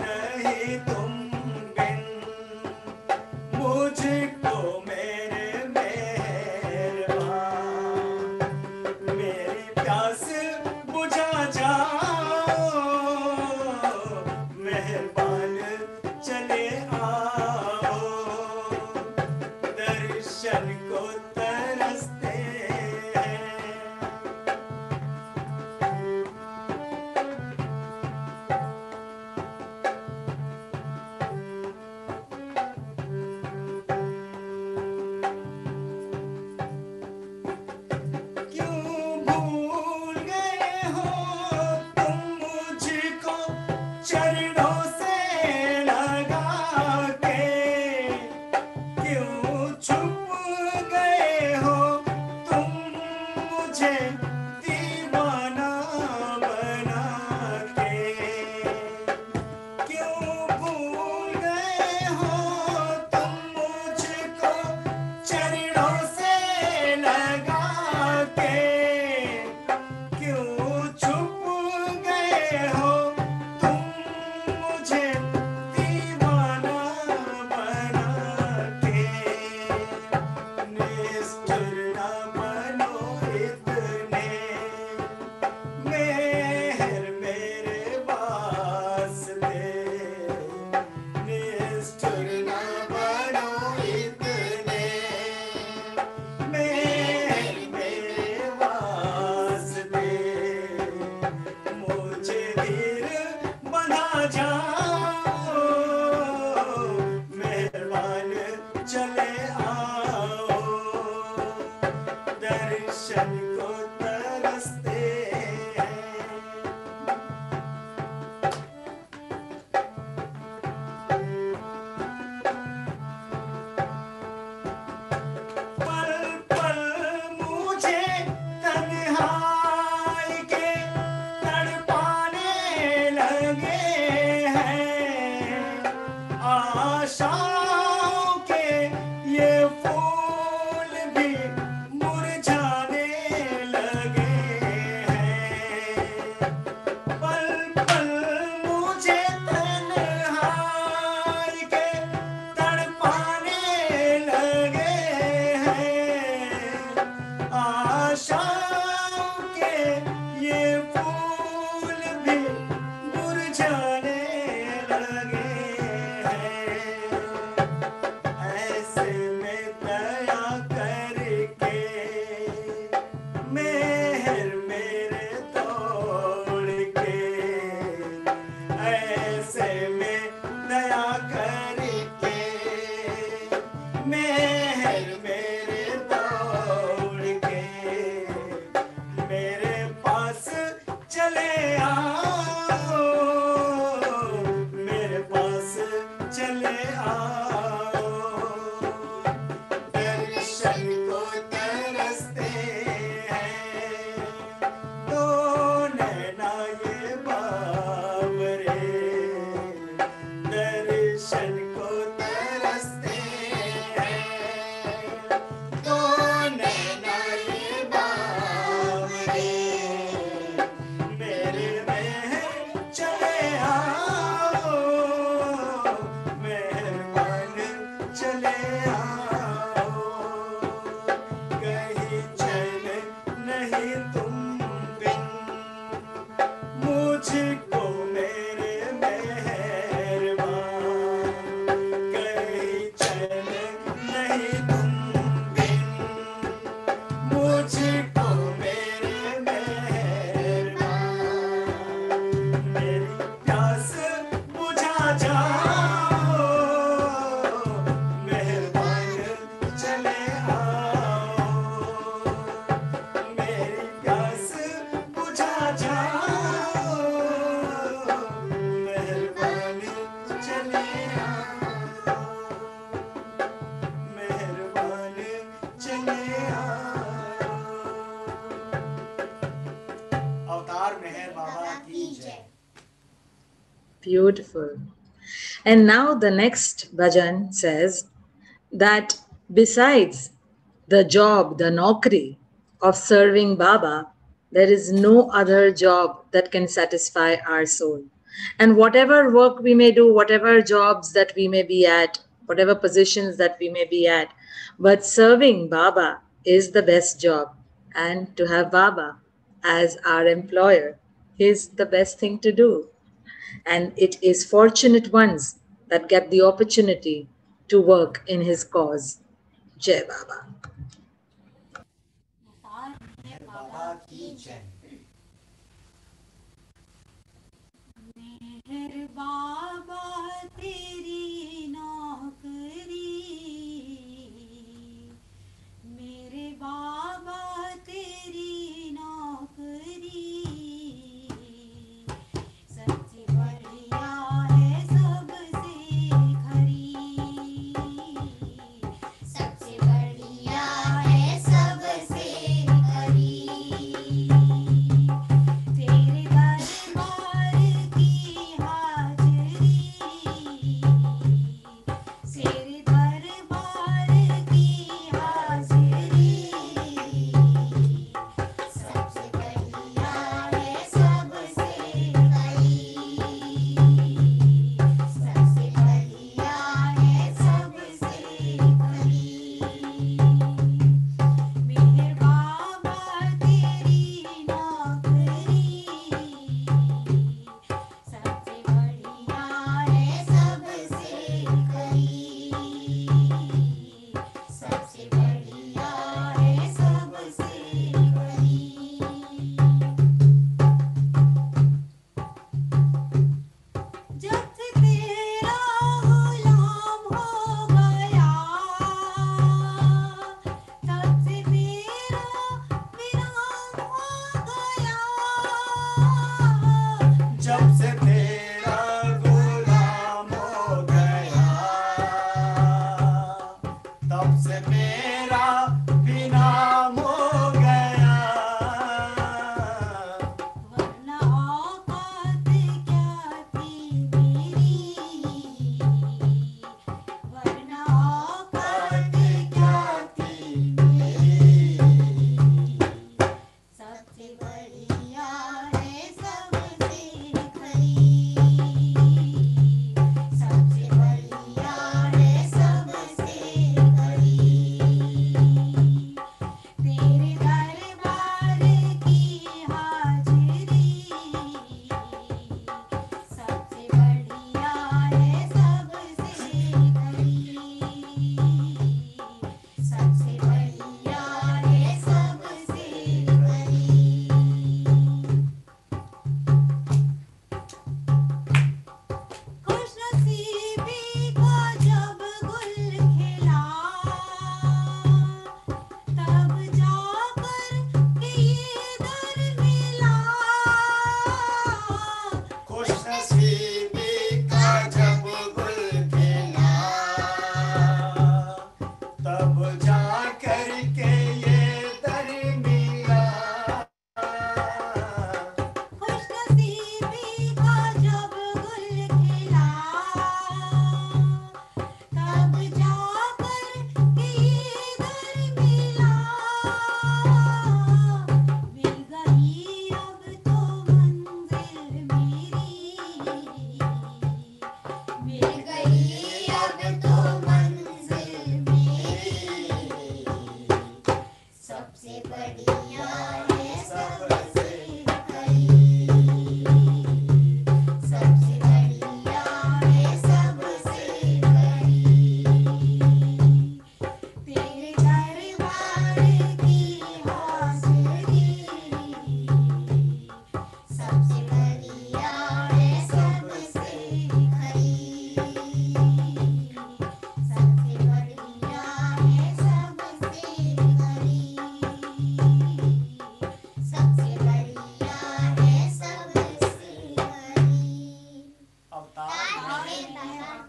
जाओ, मेहरबान चले आओ, मेरी प्यास बुझा जाओ, मेहरबान चले आओ, मेहरबान चले आओ। अवतार मेहर बाबा की जय। Beautiful. And now the next bhajan says that besides the job, the naukri of serving Baba, there is no other job that can satisfy our soul. And whatever work we may do, whatever jobs that we may be at, whatever positions that we may be at, but serving Baba is the best job. And to have Baba as our employer is the best thing to do. And it is fortunate ones that get the opportunity to work in his cause. Jai Baba. बाबा की जय। मेहर बाबा तेरी नौकरी, मेरे बाबा तेरी नौकरी सबसे बढ़िया है सबसे खरी, सबसे बढ़िया है सबसे खरी, तेरे दरबार की हाजरी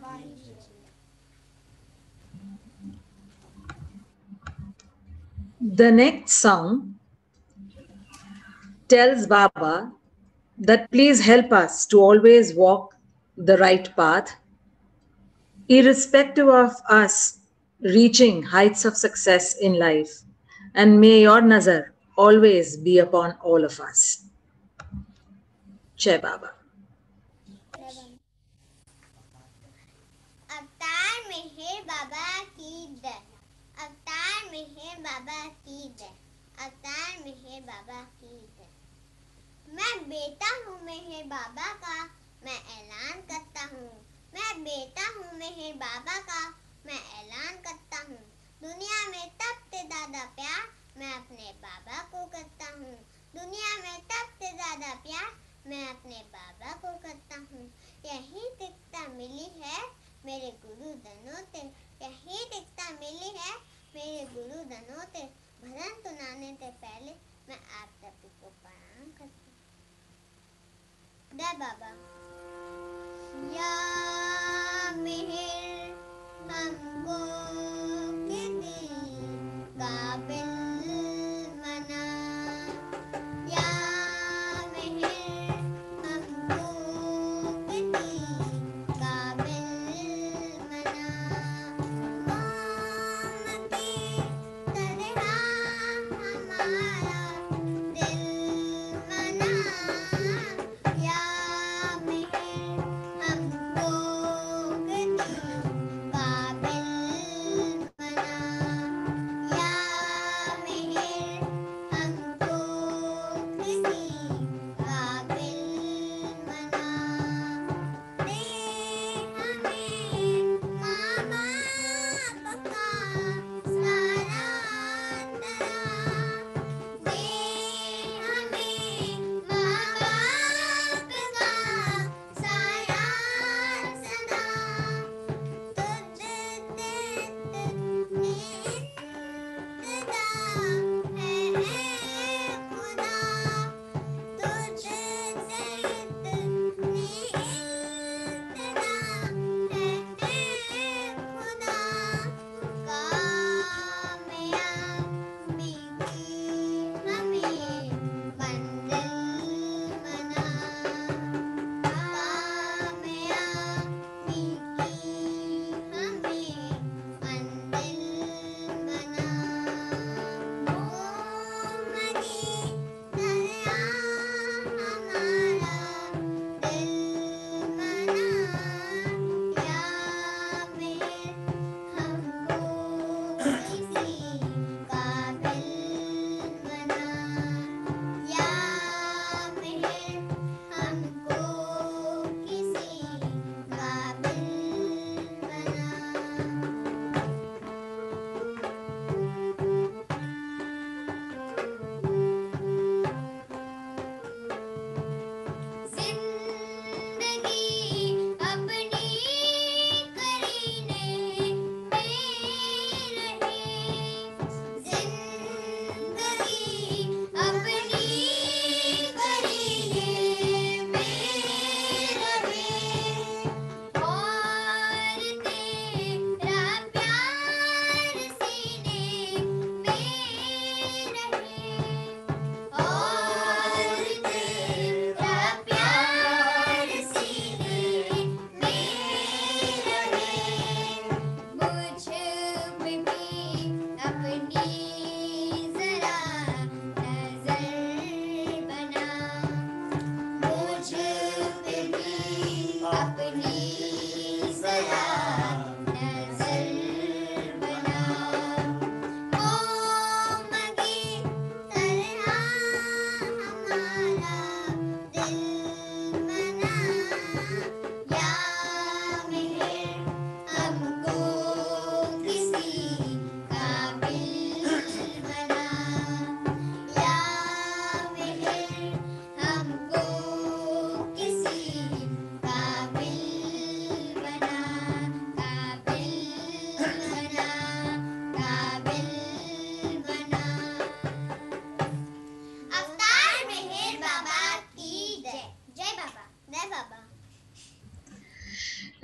बाबा की जय। The next song tells Baba that please help us to always walk the right path, irrespective of us reaching heights of success in life. And may your nazar always be upon all of us. Jai Baba. अवतार मेहर बाबा की जय। अवतार मेहर बाबा की जय। अवतार मेहर बाबा की जय। मैं बेटा हूँ मेहर बाबा का, मैं ऐलान करता हूँ। मैं बेटा हूँ मेहर बाबा का, मैं ऐलान करता हूँ। दुनिया में सबसे ज्यादा प्यार मैं अपने बाबा को करता हूँ। दुनिया में सबसे ज्यादा प्यार मैं अपने बाबा को करता हूँ। यही शिक्षा मिली है मेरे गुरुजनों से। यही शिक्षा मिली है मेरे गुरुजनों से। भजन सुनाने से पहले मैं आप सभी को प्रणाम करती हूँ। जय बाबा। या मेहर हमको किसी काबिल बना। या मेहर हमको किसी काबिल बना। मोम की तरह हमारा दिल बना। या मेहर हमको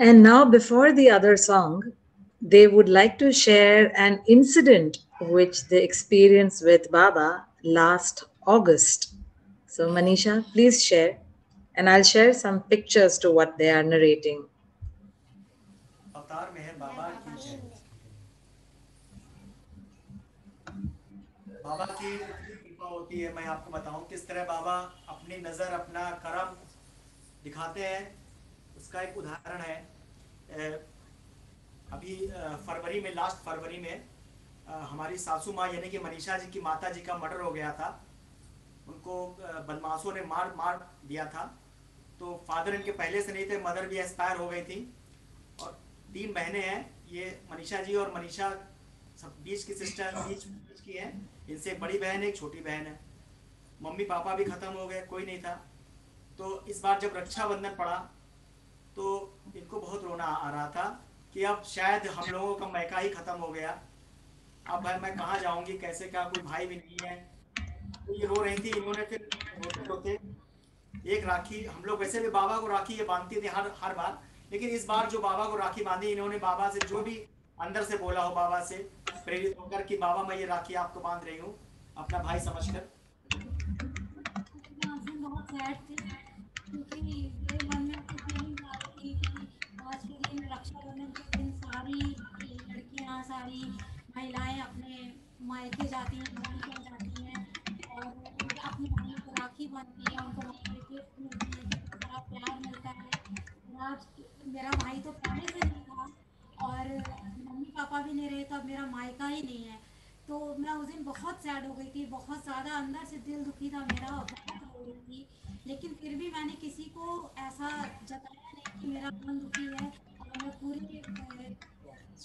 And now, before the other song, they would like to share an incident which they experienced with Baba last August. So, Manisha, please share, and I'll share some pictures to what they are narrating. अवतार मेहर बाबा की जय। बाबा की इतनी कृपा होती है, मैं आपको बताऊं किस तरह बाबा अपनी नज़र, अपना करम दिखाते हैं। उसका एक उदाहरण है। अभी फरवरी में, लास्ट फरवरी में हमारी सासू माँ यानी कि मनीषा जी की माता जी का मर्डर हो गया था। उनको बदमाशों ने मार दिया था। तो फादर इनके पहले से नहीं थे, मदर भी एक्सपायर हो गई थी और 3 बहनें हैं। ये मनीषा जी और मनीषा सब बीच की सिस्टर, बीच की है। इनसे एक बड़ी बहन है, एक छोटी बहन है। मम्मी पापा भी खत्म हो गए, कोई नहीं था। तो इस बार जब रक्षाबंधन पड़ा तो इनको बहुत रोना आ रहा था कि अब शायद हम लोगों का मैका ही खत्म हो गया। अब भाई मैं कहाँ जाऊंगी, कैसे, क्या कोई भाई भी नहीं है। तो ये रो रही थी। इन्होंने फिर रोते रोते एक राखी, हम लोग वैसे भी बाबा को राखी ये बांधती थी हर बार, लेकिन इस बार जो बाबा को राखी बांधी, इन्होंने बाबा से जो भी अंदर से बोला हो, बाबा से प्रेरित होकर कि बाबा मैं ये राखी आपको बांध रही हूँ अपना भाई समझकर। बहुत सैड थे क्योंकि मेरे मन में तो फीलिंग आ रही थी कि आज के दिन, रक्षाबंधन के दिन, सारी लड़कियां, सारी महिलाएं अपने मायके जाती हैं, नानी के जाती हैं और अपने भाइयों को राखी बांधती हैं, उनको वहाँ पे गिफ्ट मिलते हैं, कितना सारा प्यार मिलता है। और आज मेरा भाई तो पहले से नहीं था और मम्मी पापा भी नहीं रहे, तो अब मेरा मायका ही नहीं है। तो मैं उस दिन बहुत सैड हो गई थी, बहुत ज़्यादा अंदर से दिल दुखी था मेरा, बहुत रो रही थी। लेकिन फिर भी मैंने किसी को ऐसा जताया नहीं कि मेरा मन दुखी है और मैं पूरी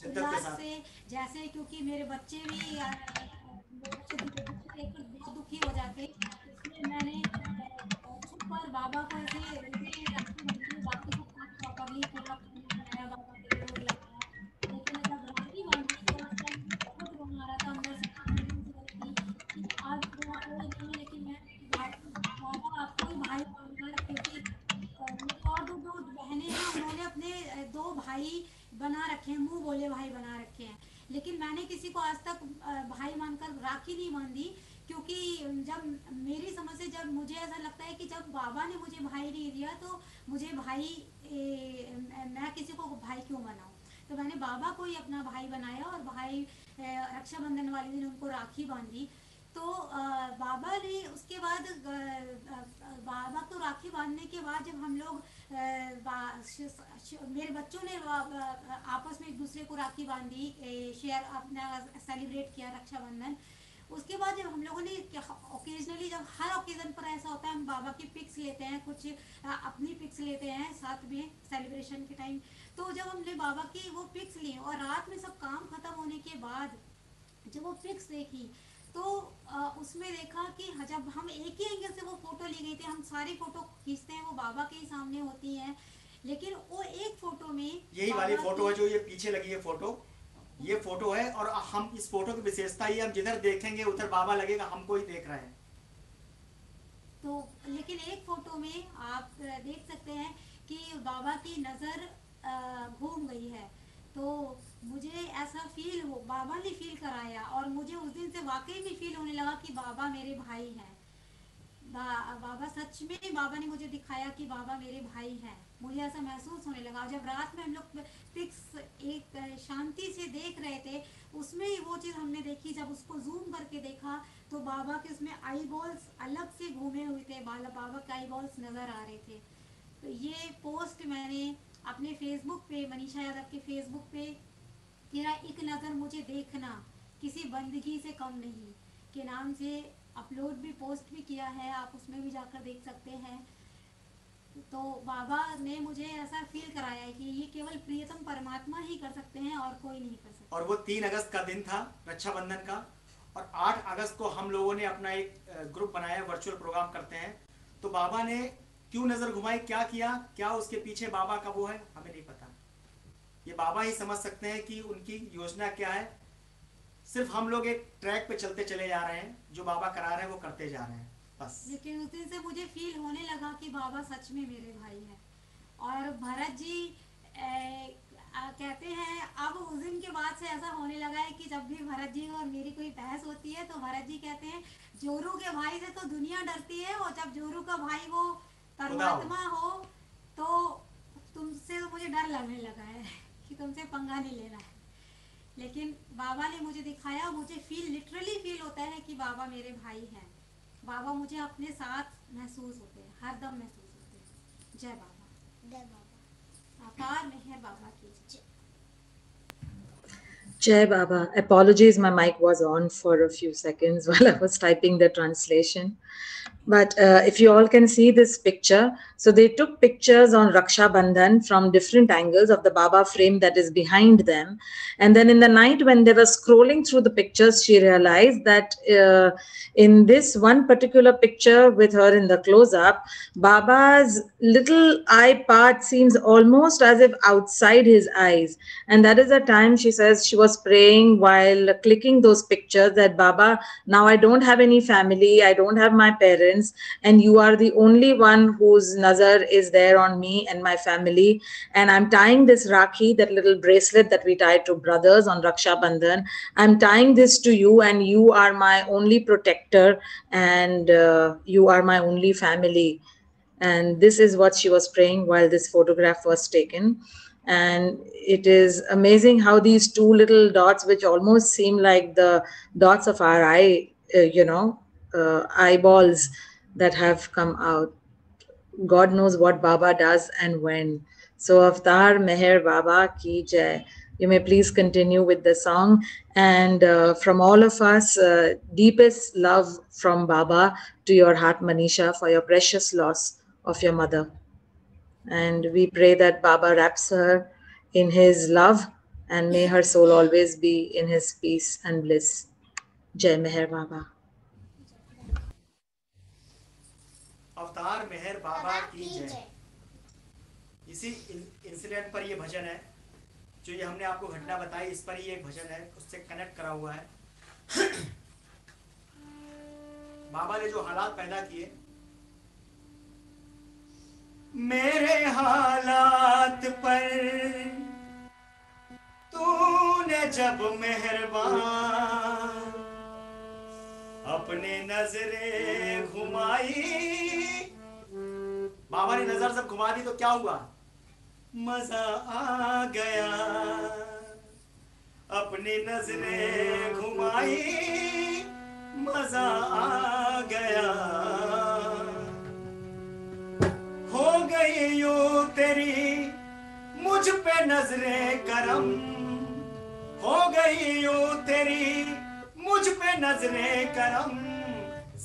उल्लास से, जैसे, क्योंकि मेरे बच्चे भी मेरे बच्चे देखकर बहुत दुखी हो जाते, इसलिए मैंने छुप कर बाबा को ऐसे राखी बंधी। बाकी सब काम प्रॉपरली किया, खाना बनाया, बाबा के लिए भोग लगाया। लेकिन जब राखी बांधी तो उस टाइम बहुत रोना आ रहा था अंदर से, फीलिंग्स हो रही थी कि आज मेरा कोई नहीं है, लेकिन मैं बाबा आपको ही भाई मानकर, क्योंकि मेरी और दो बहनें हैं, उन्होंने अपने 2 भाई बना रखे हैं, मुंह बोले भाई बना रखे हैं। लेकिन मैंने किसी को आज तक भाई मानकर राखी नहीं बांधी, क्योंकि जब मेरी समझ से, जब मुझे ऐसा लगता है कि जब बाबा ने मुझे भाई नहीं दिया तो मुझे भाई मैं किसी को भाई क्यों बनाऊं। तो मैंने बाबा को ही अपना भाई बनाया और भाई रक्षाबंधन वाले दिन उनको राखी बांधी। तो बाबा ने उसके बाद बाबा को राखी बांधने के बाद जब हम लोग मेरे बच्चों ने आपस में एक दूसरे को राखी बांधी, शेयर अपना सेलिब्रेट किया रक्षाबंधन। उसके बाद जब हम लोगों ने ओकेजनली, जब हर ओकेजन पर ऐसा होता है, हम बाबा की पिक्स लेते हैं, कुछ अपनी पिक्स लेते हैं साथ में सेलिब्रेशन के टाइम। तो जब हमने बाबा की वो पिक्स ली और रात में सब काम खत्म होने के बाद जब वो पिक्स देखी तो उसमें देखा कि जब हम एक ही एंगल से वो फोटो ली गई थी, हम सारी फोटो खींचते हैं वो बाबा के ही सामने होती हैं, लेकिन वो एक फोटो में, यही वाली फोटो है जो ये पीछे लगी है फोटो, ये फोटो है। और हम इस फोटो की विशेषता ये, हम जिधर देखेंगे उधर बाबा लगेगा हमको ही देख रहे हैं। तो लेकिन एक फोटो में आप देख सकते हैं कि बाबा की नजर घूम गई है। तो मुझे ऐसा फील हो, बाबा ने फील कराया और मुझे उस दिन से वाकई में फील होने लगा कि बाबा मेरे भाई हैं। बाबा सच में, बाबा ने मुझे दिखाया कि बाबा मेरे भाई हैं। मुझे ऐसा महसूस होने लगा। जब रात में हम लोग पिक्स एक शांति से देख रहे थे, उसमें वो चीज़ हमने देखी। जब उसको जूम करके देखा तो बाबा के उसमें आई बॉल्स अलग से घूमे हुए थे, बाबा के आई बॉल्स नज़र आ रहे थे। तो ये पोस्ट मैंने अपने फेसबुक पे, मनीषा यादव के फेसबुक पे, तेरा एक नज़र मुझे देखना किसी बंदगी से कम नहीं के नाम से अपलोड भी, पोस्ट भी किया है, आप उसमें भी जाकर देख सकते हैं। तो बाबा ने मुझे ऐसा फील कराया है कि ये केवल प्रियतम परमात्मा ही कर सकते हैं और कोई नहीं कर सकता। और वो 3 अगस्त का दिन था रक्षाबंधन का, और 8 अगस्त को हम लोगों ने अपना एक ग्रुप बनाया, वर्चुअल प्रोग्राम करते हैं। तो बाबा ने क्यों नजर घुमाई, क्या किया, क्या उसके पीछे बाबा का वो है, हमें नहीं पता। ये बाबा ही समझ सकते हैं कि उनकी योजना क्या है। सिर्फ हम लोग एक ट्रैक पे चलते चले जा रहे हैं, जो बाबा करा रहे हैं वो करते जा रहे हैं बस। लेकिन उस दिन से मुझे फील होने लगा कि बाबा सच में मेरे भाई हैं। और भरत जी कहते हैं अब उस दिन के बाद से ऐसा होने लगा है कि जब भी भरत जी और मेरी कोई बहस होती है तो भरत जी कहते हैं जोरू के भाई से तो दुनिया डरती है, और जब जोरू का भाई वो परमात्मा हो तो तुमसे तो मुझे डर लगने लगा है कि तुमसे पंगा नहीं लेना है। लेकिन बाबा ने मुझे दिखाया, मुझे लिटरली फील होता है कि बाबा मेरे भाई हैं। बाबा मुझे अपने साथ महसूस होते हैं, हरदम महसूस होते हैं। जय बाबा। जय बाबा। अपार मेहर बाबा की जय। Jai Baba. Apologies, my mic was on for a few seconds while I was typing the translation. But if you all can see this picture, so they took pictures on Raksha Bandhan from different angles of the Baba frame that is behind them. And then in the night when they were scrolling through the pictures, she realized that in this one particular picture with her in the close-up, Baba's little eye part seems almost as if outside his eyes. And that is the time she says she was praying while clicking those pictures that Baba, now I don't have any family, I don't have my parents, and you are the only one whose nazar is there on me and my family. And I'm tying this Rakhi, that little bracelet that we tie to brothers on Raksha Bandhan. I'm tying this to you, and you are my only protector, and you are my only family. And this is what she was praying while this photograph was taken. And it is amazing how these two little dots, which almost seem like the dots of our eye, eyeballs that have come out. God knows what Baba does and when. So Avatar Meher Baba ki jai. You may please continue with the song. And from all of us, deepest love from Baba to your heart, Manisha, for your precious loss of your mother. And we pray that Baba wraps her in his love, and may her soul always be in his peace and bliss. Jai Meher Baba. अवतार मेहर बाबा की जय। इसी incident पर ये भजन है, जो ये हमने आपको घटना बताई, इस पर ही एक भजन है, उससे कनेक्ट करा हुआ है। बाबा ने जो हालात पैदा किए, मेरे हालात पर तूने जब मेहरबान अपने नजरें घुमाई, बाबा ने नजर जब घुमा दी तो क्या हुआ? मजा आ गया। अपनी नजरें घुमाई, मजा आ गया। हो गई यूं तेरी मुझ पे नजरें करम, हो गई यूं तेरी मुझ पे नजरें करम।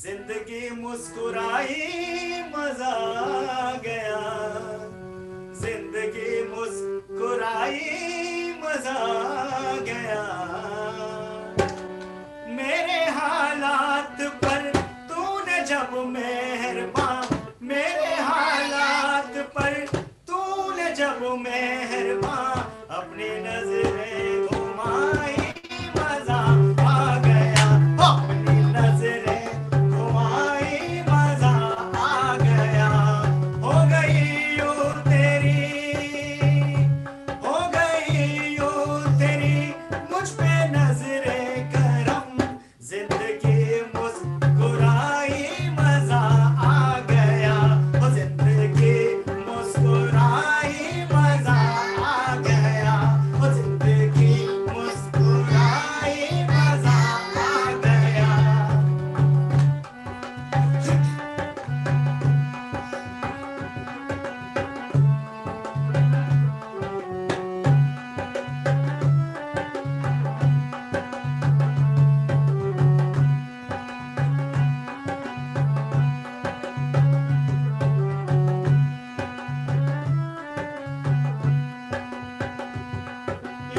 जिंदगी मुस्कुराई, मजा आ गया। जिंदगी मुस्कुराई, मजा आ गया। मेरे हालात पर तूने जब मेहरबान, मेरे हालात पर तूने जब मेहरबान अपनी नजरें घुमाई, मजा आ गया। अपनी नजरें घुमाई, मजा आ गया। हो गई यूं तेरी, हो गई यूं तेरी मुझ पे नजरें करम। जिंदगी मुस्कुराई, मजा आ गया। हो जिंदगी मुस्कुराई, मजा आ गया। हो जिंदगी मुस्कुराई, मजा आ गया।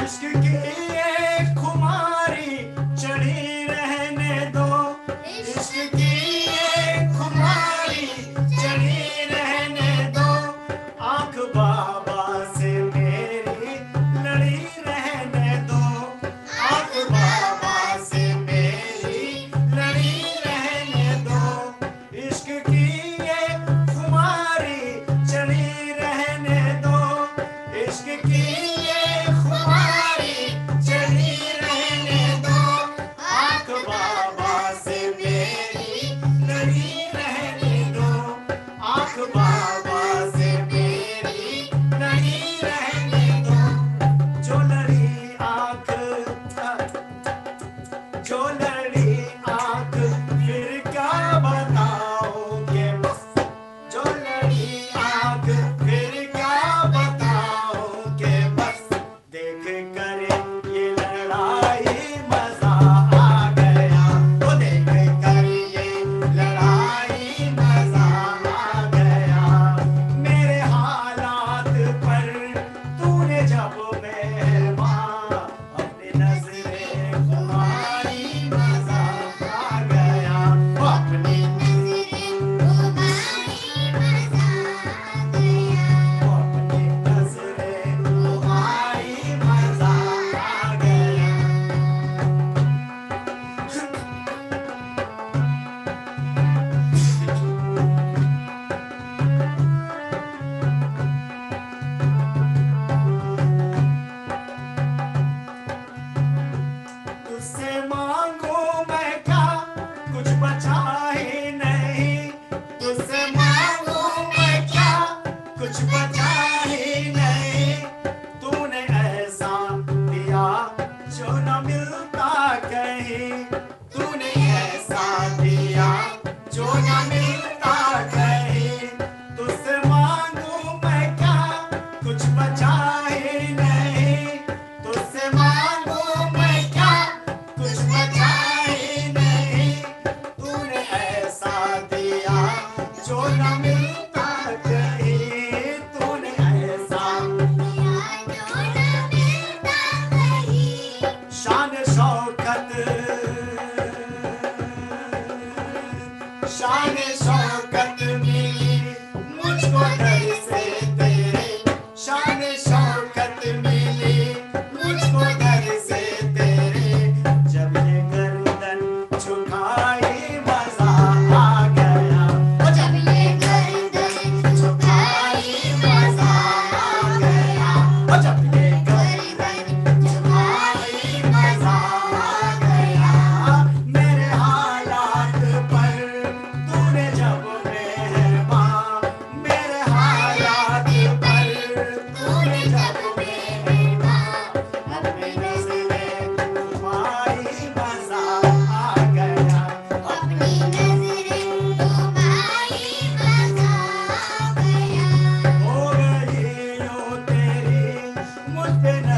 इश्क की एक खुमारी चढ़ी रहने दो, इश्क की एक खुमारी चढ़ी रहने दो। आंख बाबा से मेरी लड़ी रहने दो, आंख बाबा से मेरी लड़ी रहने दो। इश्क की एक खुमारी चढ़ी रहने दो, इश्क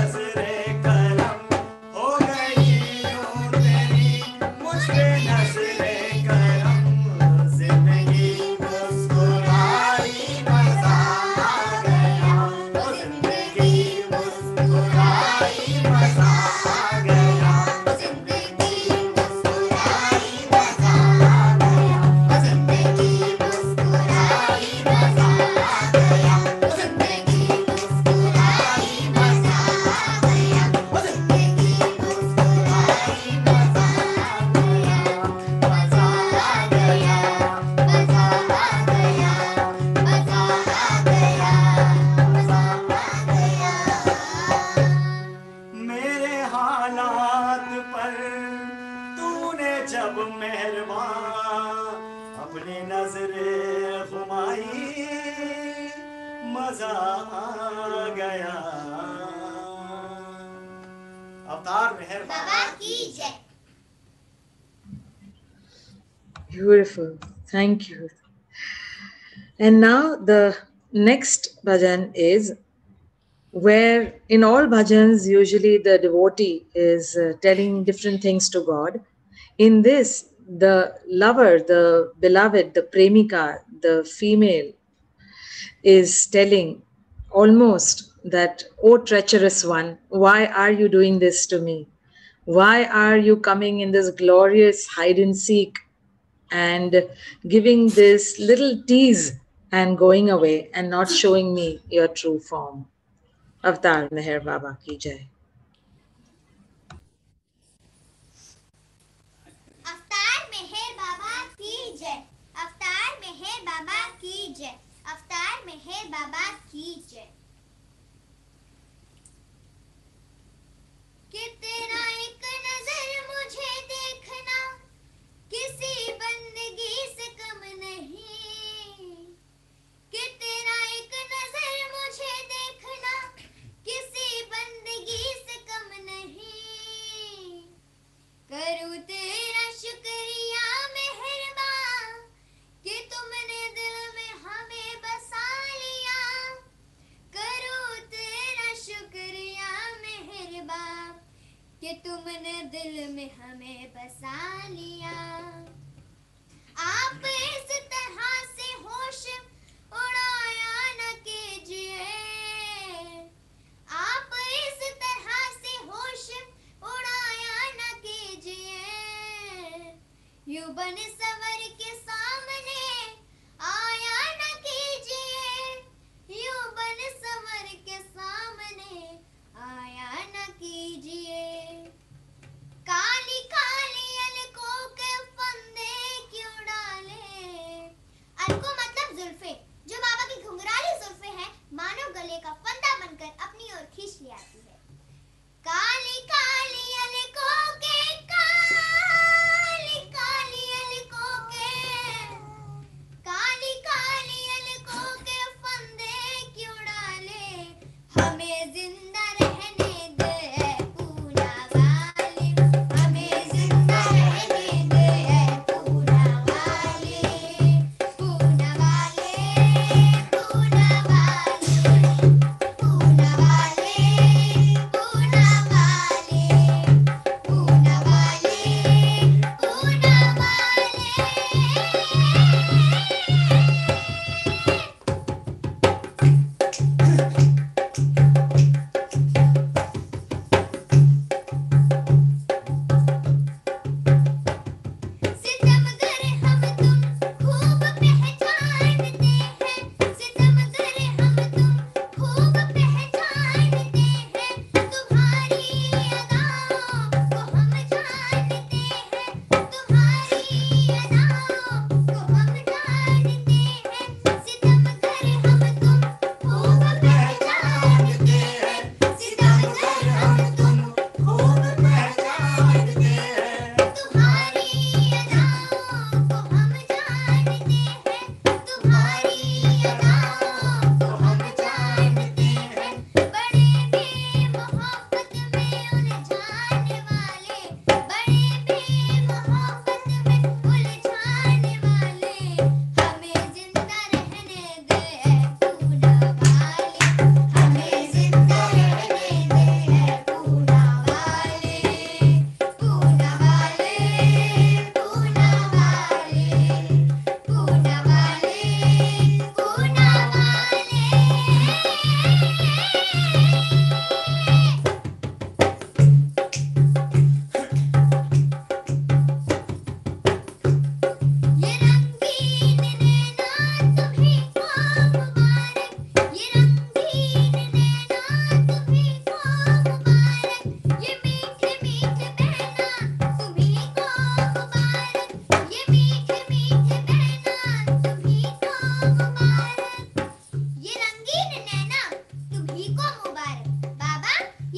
नजरें करम हो गई यूं तेरी मुझ पे नजरें करम जिंदगी मुस्कुराई मजा आ गया ओ जिंदगी मुस्कुराई मजा आ गया ओ जिंदगी मुस्कुराई मजा आ गया ओ जिंदगी मुस्कुराई मजा आ गया ओ जिंदगी मुस्कुराई मजा आ गया ओ जिंदगी मुस्कुराई मजा आ गया मजा आ गया मजा आ गया मजा आ गया मजा आ गया मेरे हालात पर तूने जब मेहरबान अपनी नजरें घुमाई मजा आ गया अवतार मेहर बाबा की जय Beautiful. Thank you. And now the next bhajan is where in all bhajans usually the devotee is telling different things to God. In this, the lover, the beloved, the premika, the female is telling almost that, "Oh treacherous one, why are you doing this to me? Why are you coming in this glorious hide and seek and giving this little tease and going away and not showing me your true form?" Avatar Meher Baba ki jai. अवतार मेहर बाबा की जय अवतार मेहर बाबा की जय अवतार मेहर बाबा की जय कि तेरा एक नजर मुझे देखना किसी बंदगी से कम नहीं कि तेरा एक नजर मुझे देखना किसी बंदगी से कम नहीं करूँ तेरा शुक्रिया मेहरबान कि तुमने दिल में हमें बसा लिया करूँ तेरा शुक्रिया मेहरबान कि तुमने दिल में हमें बसा लिया आप इस तरह से होश उड़ाया न कीजिए आप इस तरह से होश उड़ाया न कीजिए यूं बन सवर के सामने आया न कीजिए यूं बन सवर के सामने आया न कीजिए काली काली अलकों के फंदे क्यों डाले अलको मतलब जुल्फे जो बाबा की घुंघराली जुल्फे हैं मानो गले का फंदा बनकर अपनी ओर खींच ले आती है काली काली अलकों के काली काली अलकों के काली काली अलकों के फंदे क्यों डाले हमें जिंदा रहने दे पूना वाले हमें जिंदा रहने दे पूना वाले पूना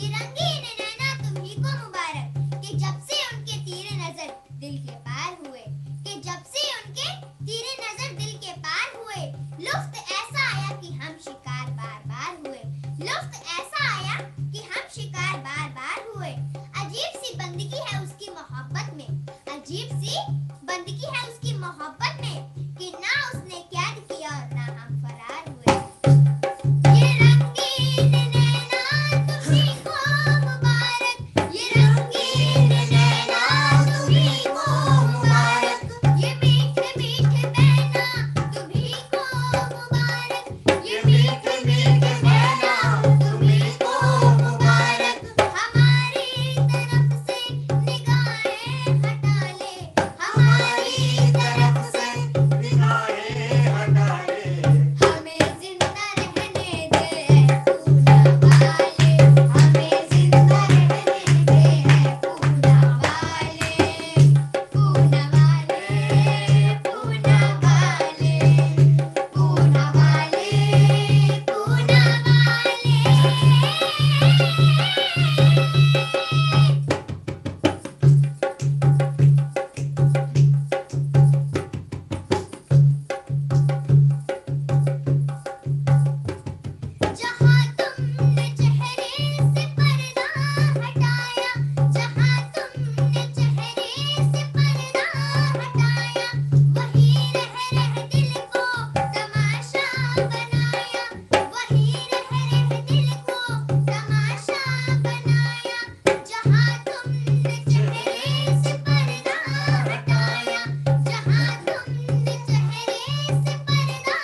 ये रंगीन नैना तुम्ही को मुबारक कि जब से उनके तीर नजर दिल के पार हुए, कि जब से उनके तीर नजर दिल के पार हुए, लुफ्त ऐसा आया कि हम शिकार बार बार हुए, लुफ्त ऐसा आया कि हम शिकार बार बार हुए। अजीब सी बंदगी है उसकी मोहब्बत में, अजीब सी बंदगी है उसकी मोहब्बत में कि ना उसने कैद किया और ना हम फरार हुए। ये रंगीन नैना तुम्ही को मुबारक, ये रंगीन नैना तुम्ही को मुबारक, ये मीठे मीठे बहना तुम्ही को मुबारक, ये मीठे मीठे बहना तुम्ही को मुबारक। हमारी तरफ से निगाहें हटा ले, हमारी तरफ से निगाहें हटा ले, हमें जिंदा रहने दे पूना वाले, हमें जिंदा रहने दे पूना वाले, पूना वाले, पूना वाले, पूना वाले, पूना जहाँ तुमने चेहरे से पर्दा हटाया, जहाँ तुमने चेहरे से पर्दा हटाया, वही रह रह दिल को तमाशा बनाया, वही रह रह दिल को तमाशा बनाया। जहाँ तुमने चेहरे से पर्दा हटाया, जहाँ तुमने चेहरे से पर्दा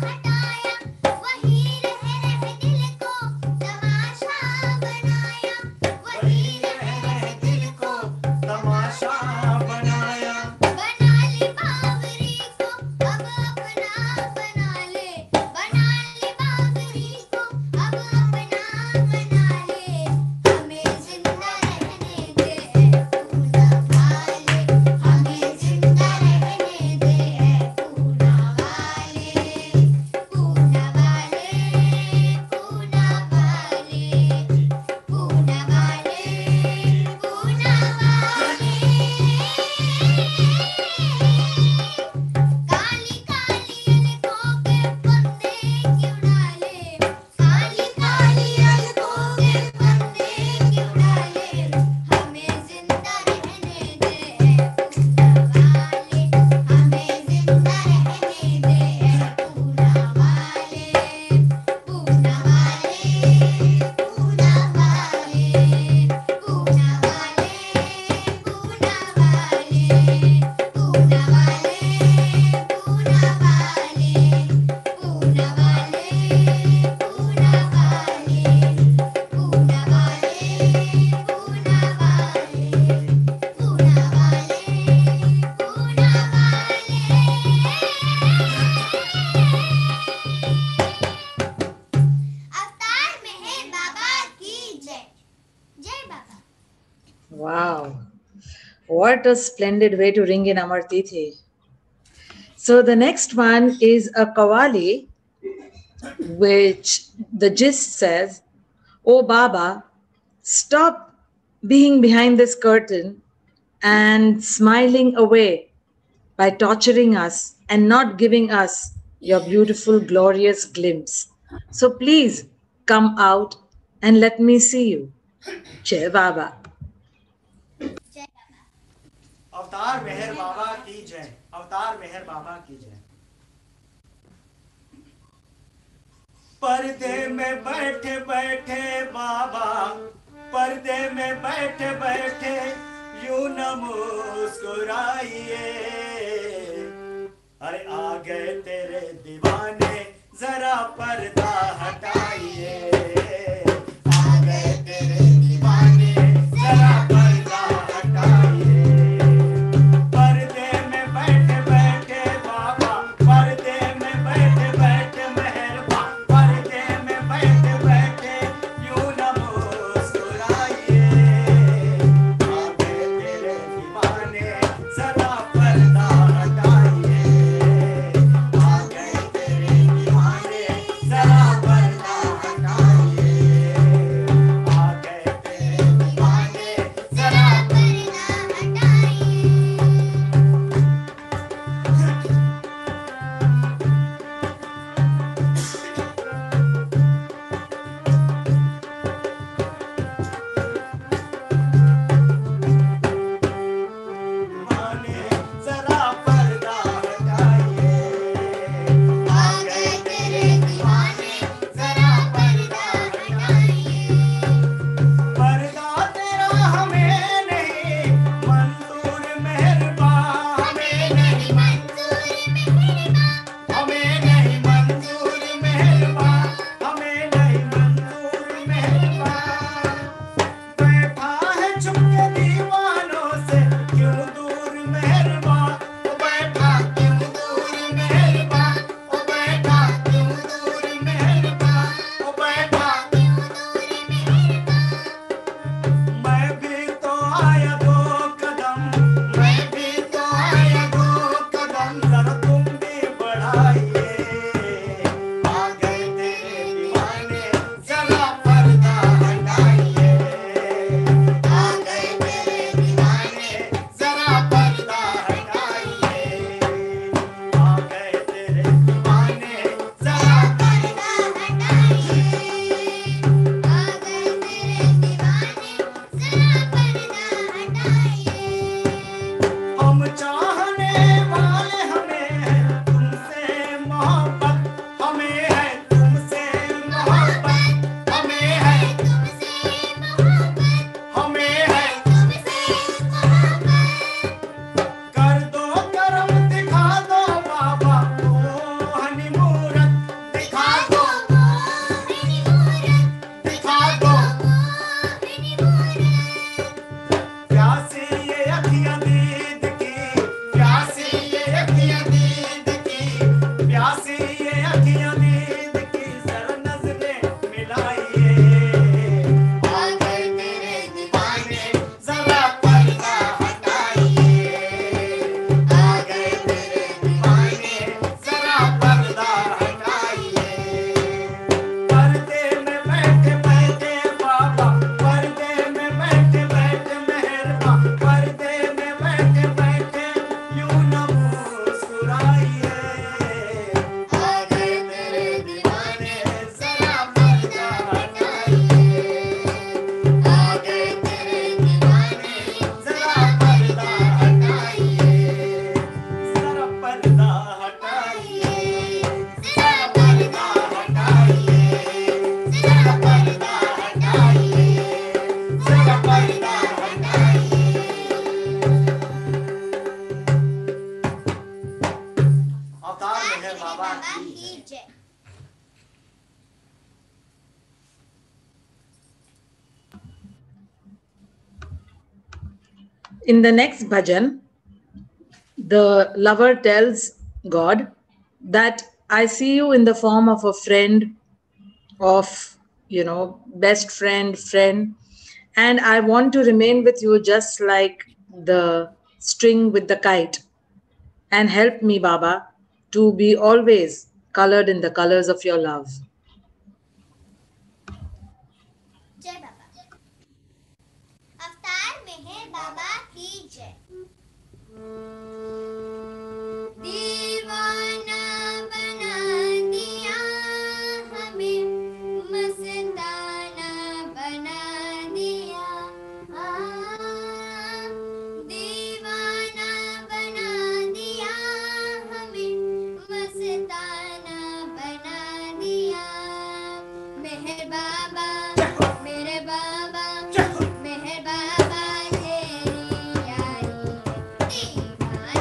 हटाया, वही रह रह दिल को तमाशा बनाया, वही रह रह दिल को तमाशा बनाया। बना ले बावरी को अब अपना बना ले, बना ले बावरी को अब अपना बना ले, हमें जिंदा रहने दे पूना वाले, हमें जिंदा रहने दे पूना वाले, पूना वाले, पूना वाले, पूना वाले, पूना काली काली अलकों के पंदे क्यों डाले, काली काली अलकों के पंदे क्यों डाले, हमें जिंदा रहने दे पूना वाले, हमें जिंदा रहने दे पूना वाले, पूना वाले, पूना वाले, पूना वाले, पूना वाले, पूना वाले, पूना वाले, पूना वाले, पूना वाले, पूना वाले, पूना वाले, पूना अवतार मेहर बाबा की जय। जय बाबा। Wow, what a splendid way to ring in Amartithi. So the next one is a Qawwali, which the gist says, "Oh Baba, stop being behind this curtain and smiling away by torturing us and not giving us your beautiful, glorious glimpse. So please come out and let me see you. Jai Baba." अवतार मेहर बाबा की जय, अवतार मेहर बाबा की जय। पर्दे में बैठे बैठे बाबा, पर्दे में बैठे बैठे यूं न मुस्कुराइए, अरे आ गए तेरे दीवाने जरा पर्दा हटाइए, आ गए तेरे दीवाने जरा पर्दा हटाइए। पर्दे में बैठे बैठे बाबा, पर्दे में बैठे बैठे मेहरबा, पर्दे में बैठे बैठे यूं न मुस्कुराइए, आ गए तेरे दीवाने जरा पर्दा हटाइए, आ गए तेरे दीवाने जरा पर्दा हटाइए। in the next bhajan, the lover tells God that I see you in the form of a friend, of, best friend, and I want to remain with you just like the string with the kite. And help me, Baba, to be always colored in the colors of your love. जय बाबा। अवतार मेहर बाबा की जय। दीवाना बना दिया हमें, मस्ताना बना दिया। दीवाना बना दिया हमें, मस्ताना बना दिया। मेहर बाबा, मेरे बाबा, मेहर बाबा तेरी यारी। दीवाना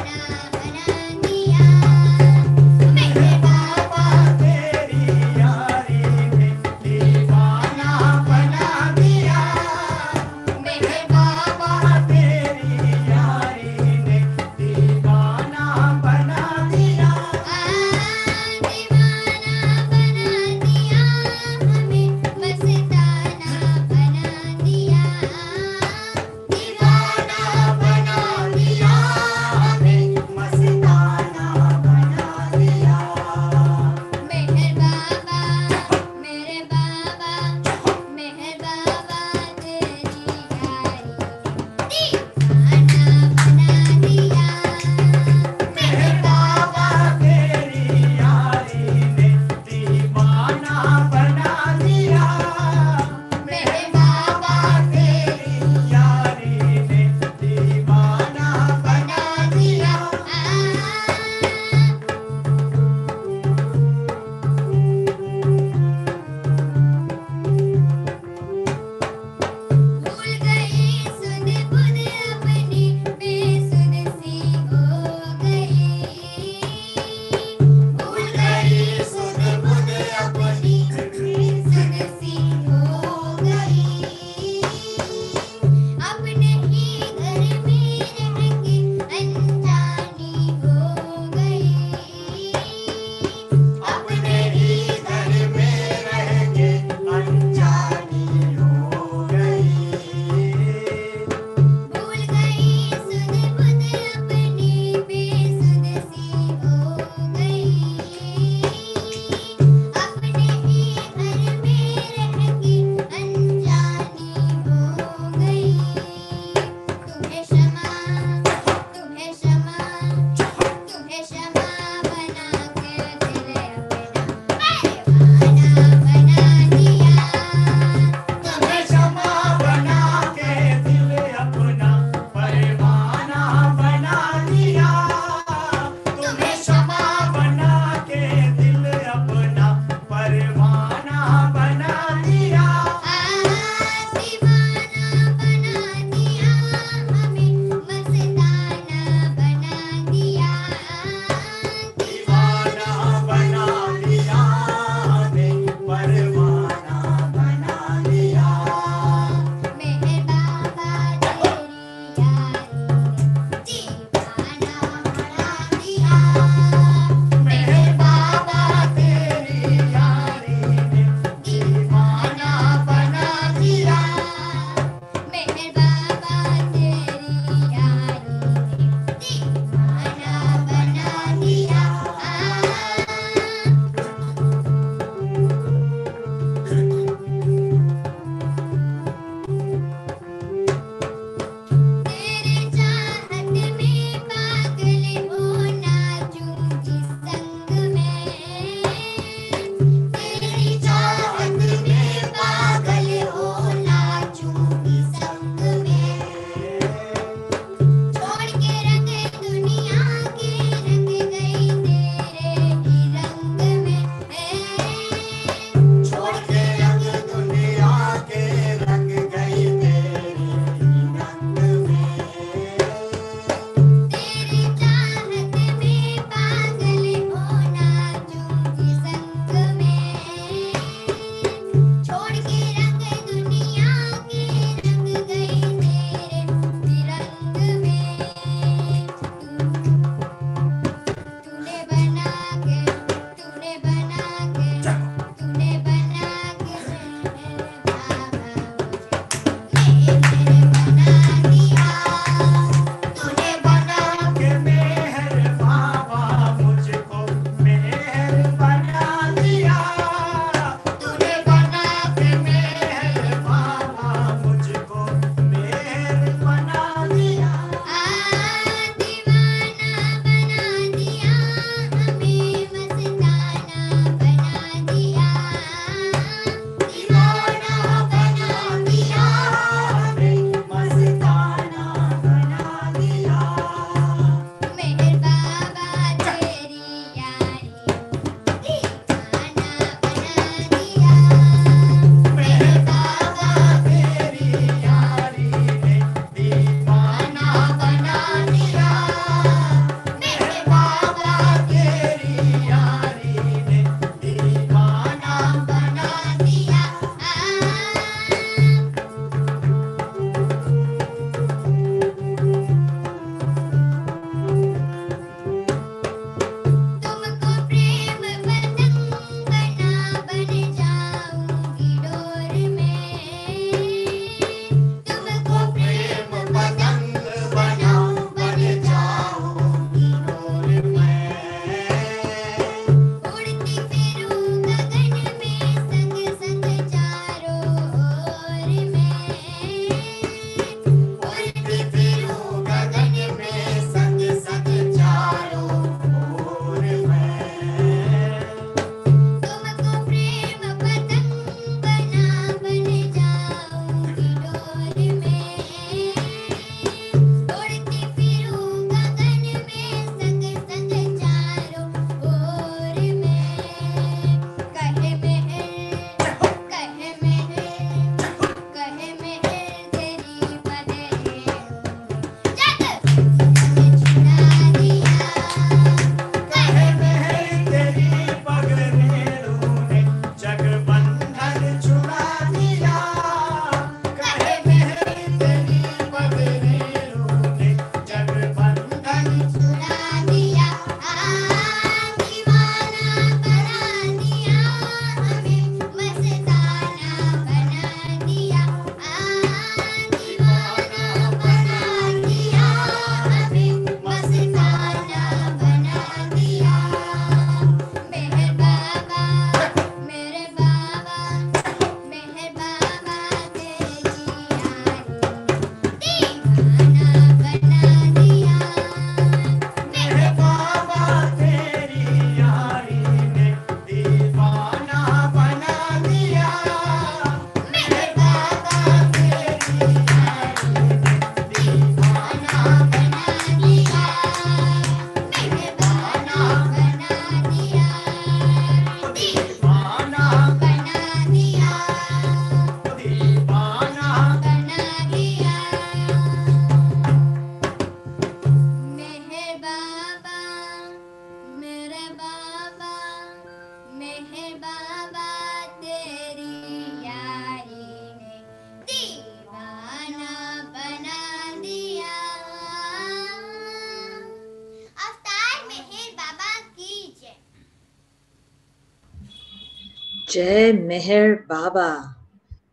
Jai Meher Baba.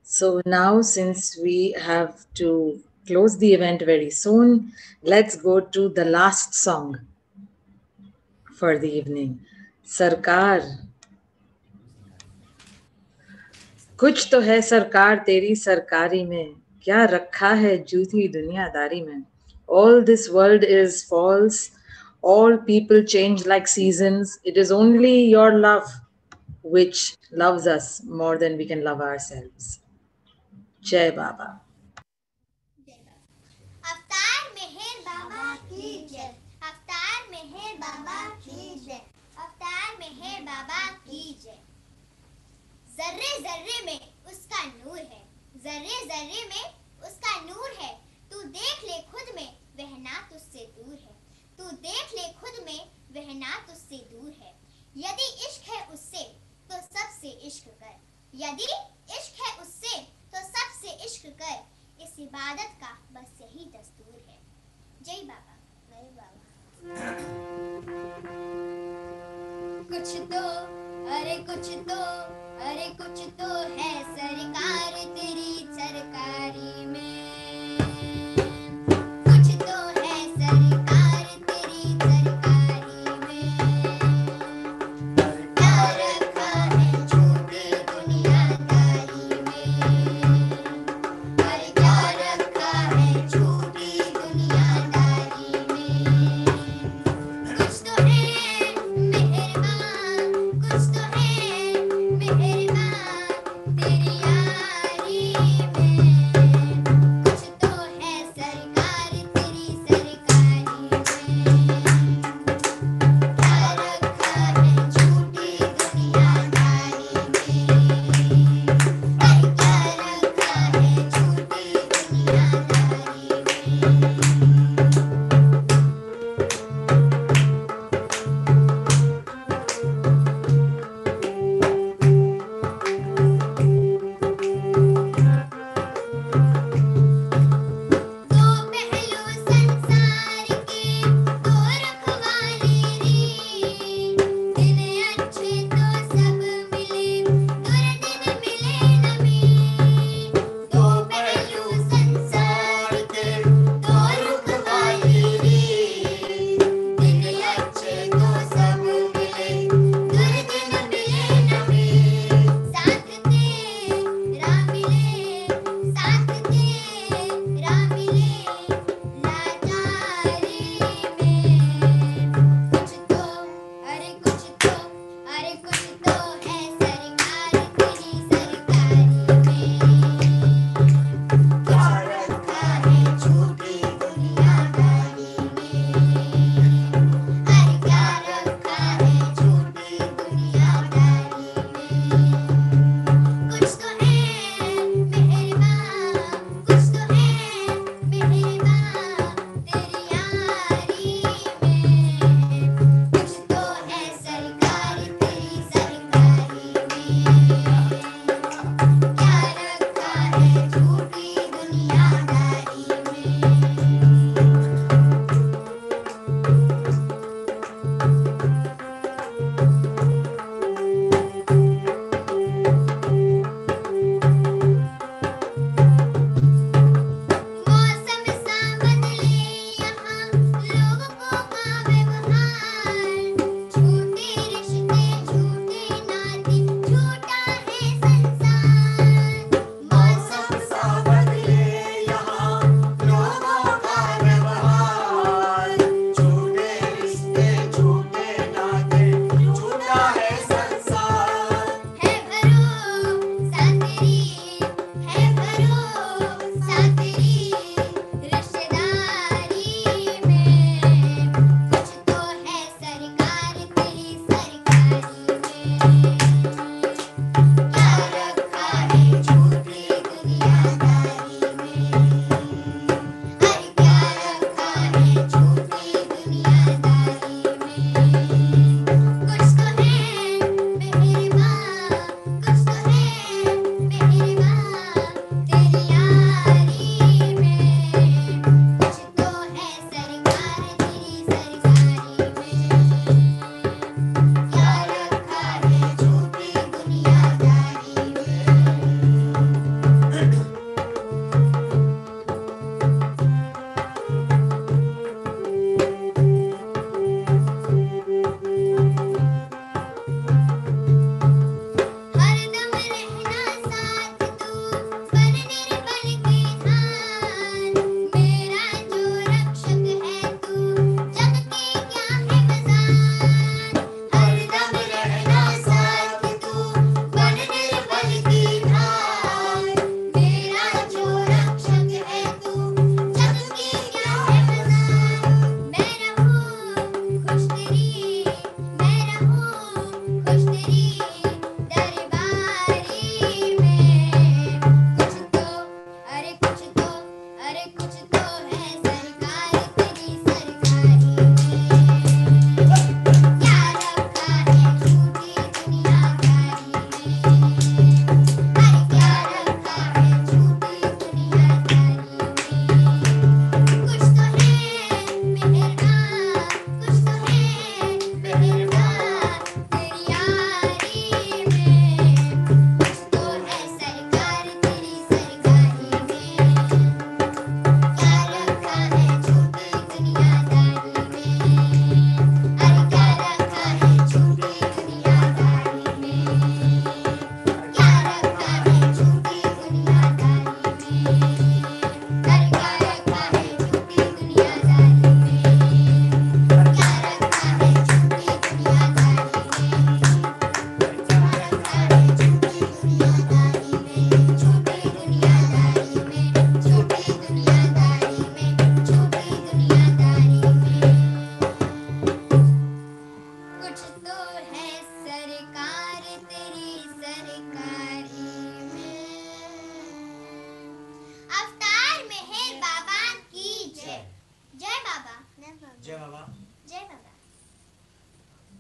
So now, since we have to close the event very soon, let's go to the last song for the evening. Sarkar. कुछ तो है सरकार तेरी सरकारी में, क्या रखा है झूठी दुनियादारी में. All this world is false. All people change like seasons. It is only your love which loves us more than we can love ourselves. Jai Baba. अवतार मेहर बाबा की जय. अवतार मेहर बाबा की जय. अवतार मेहर बाबा की जय. जर्रे जर्रे में उसका नूर है. जर्रे जर्रे में उसका नूर है. तू देख ले खुद में वह ना तुझसे दूर है. तू देख ले खुद में वह ना तुझसे दूर है. यदि इश्क है उससे तो सबसे इश्क कर. यदि इश्क है उससे तो सबसे इश्क कर. इस इबादत का बस यही दस्तूर है. जय बाबा. जय बाबा. कुछ तो अरे कुछ तो अरे कुछ तो है सरकार तेरी सरकारी में. कुछ तो है सरकार तेरी सरकारी में. क्या रखा है झूठी दुनियादारी में. अरे क्या रखा है झूठी दुनियादारी में. कुछ तो है मेहरबान. कुछ तो है मेहरबान तेरी यारी में.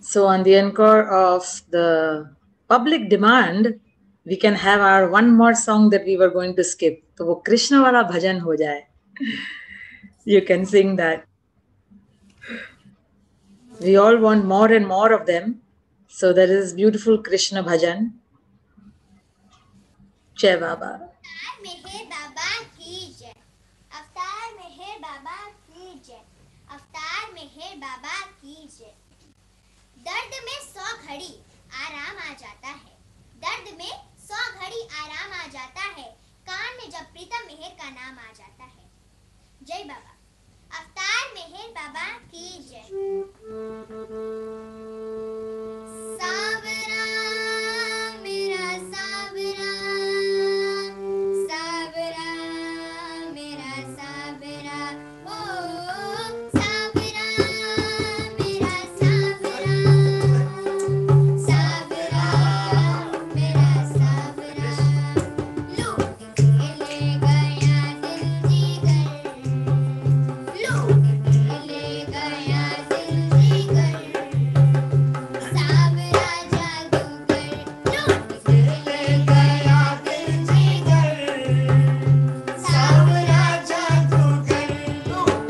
So on the encore of the public demand, we can have our one more song that we were going to skip. तो वो कृष्ण वाला भजन हो जाए. You can sing that. We all want more and more of them. So there is beautiful Krishna bhajan. Jai Baba. मेहर बाबा की जय. अवतार मेहर बाबा की जय. अवतार मेहर बाबा की जय. दर्द में 100 घड़ी आराम आ जाता है. दर्द में 100 घड़ी आराम आ जाता है. कान में जब प्रीतम मेहर का नाम आ जाता है. जय बाबा. अवतार मेहर बाबा की जय. सावरा मेरा सावरा, सावरा मेरा सावरा, ओ सावरा मेरा सावरा, सावरा मेरा सावरा. लूट के ले गया दिल जिगर, लूट के ले गया दिल जिगर. सावरा जादूगर लूट के ले गया दिल जिगर. सावरा जादूगर लूट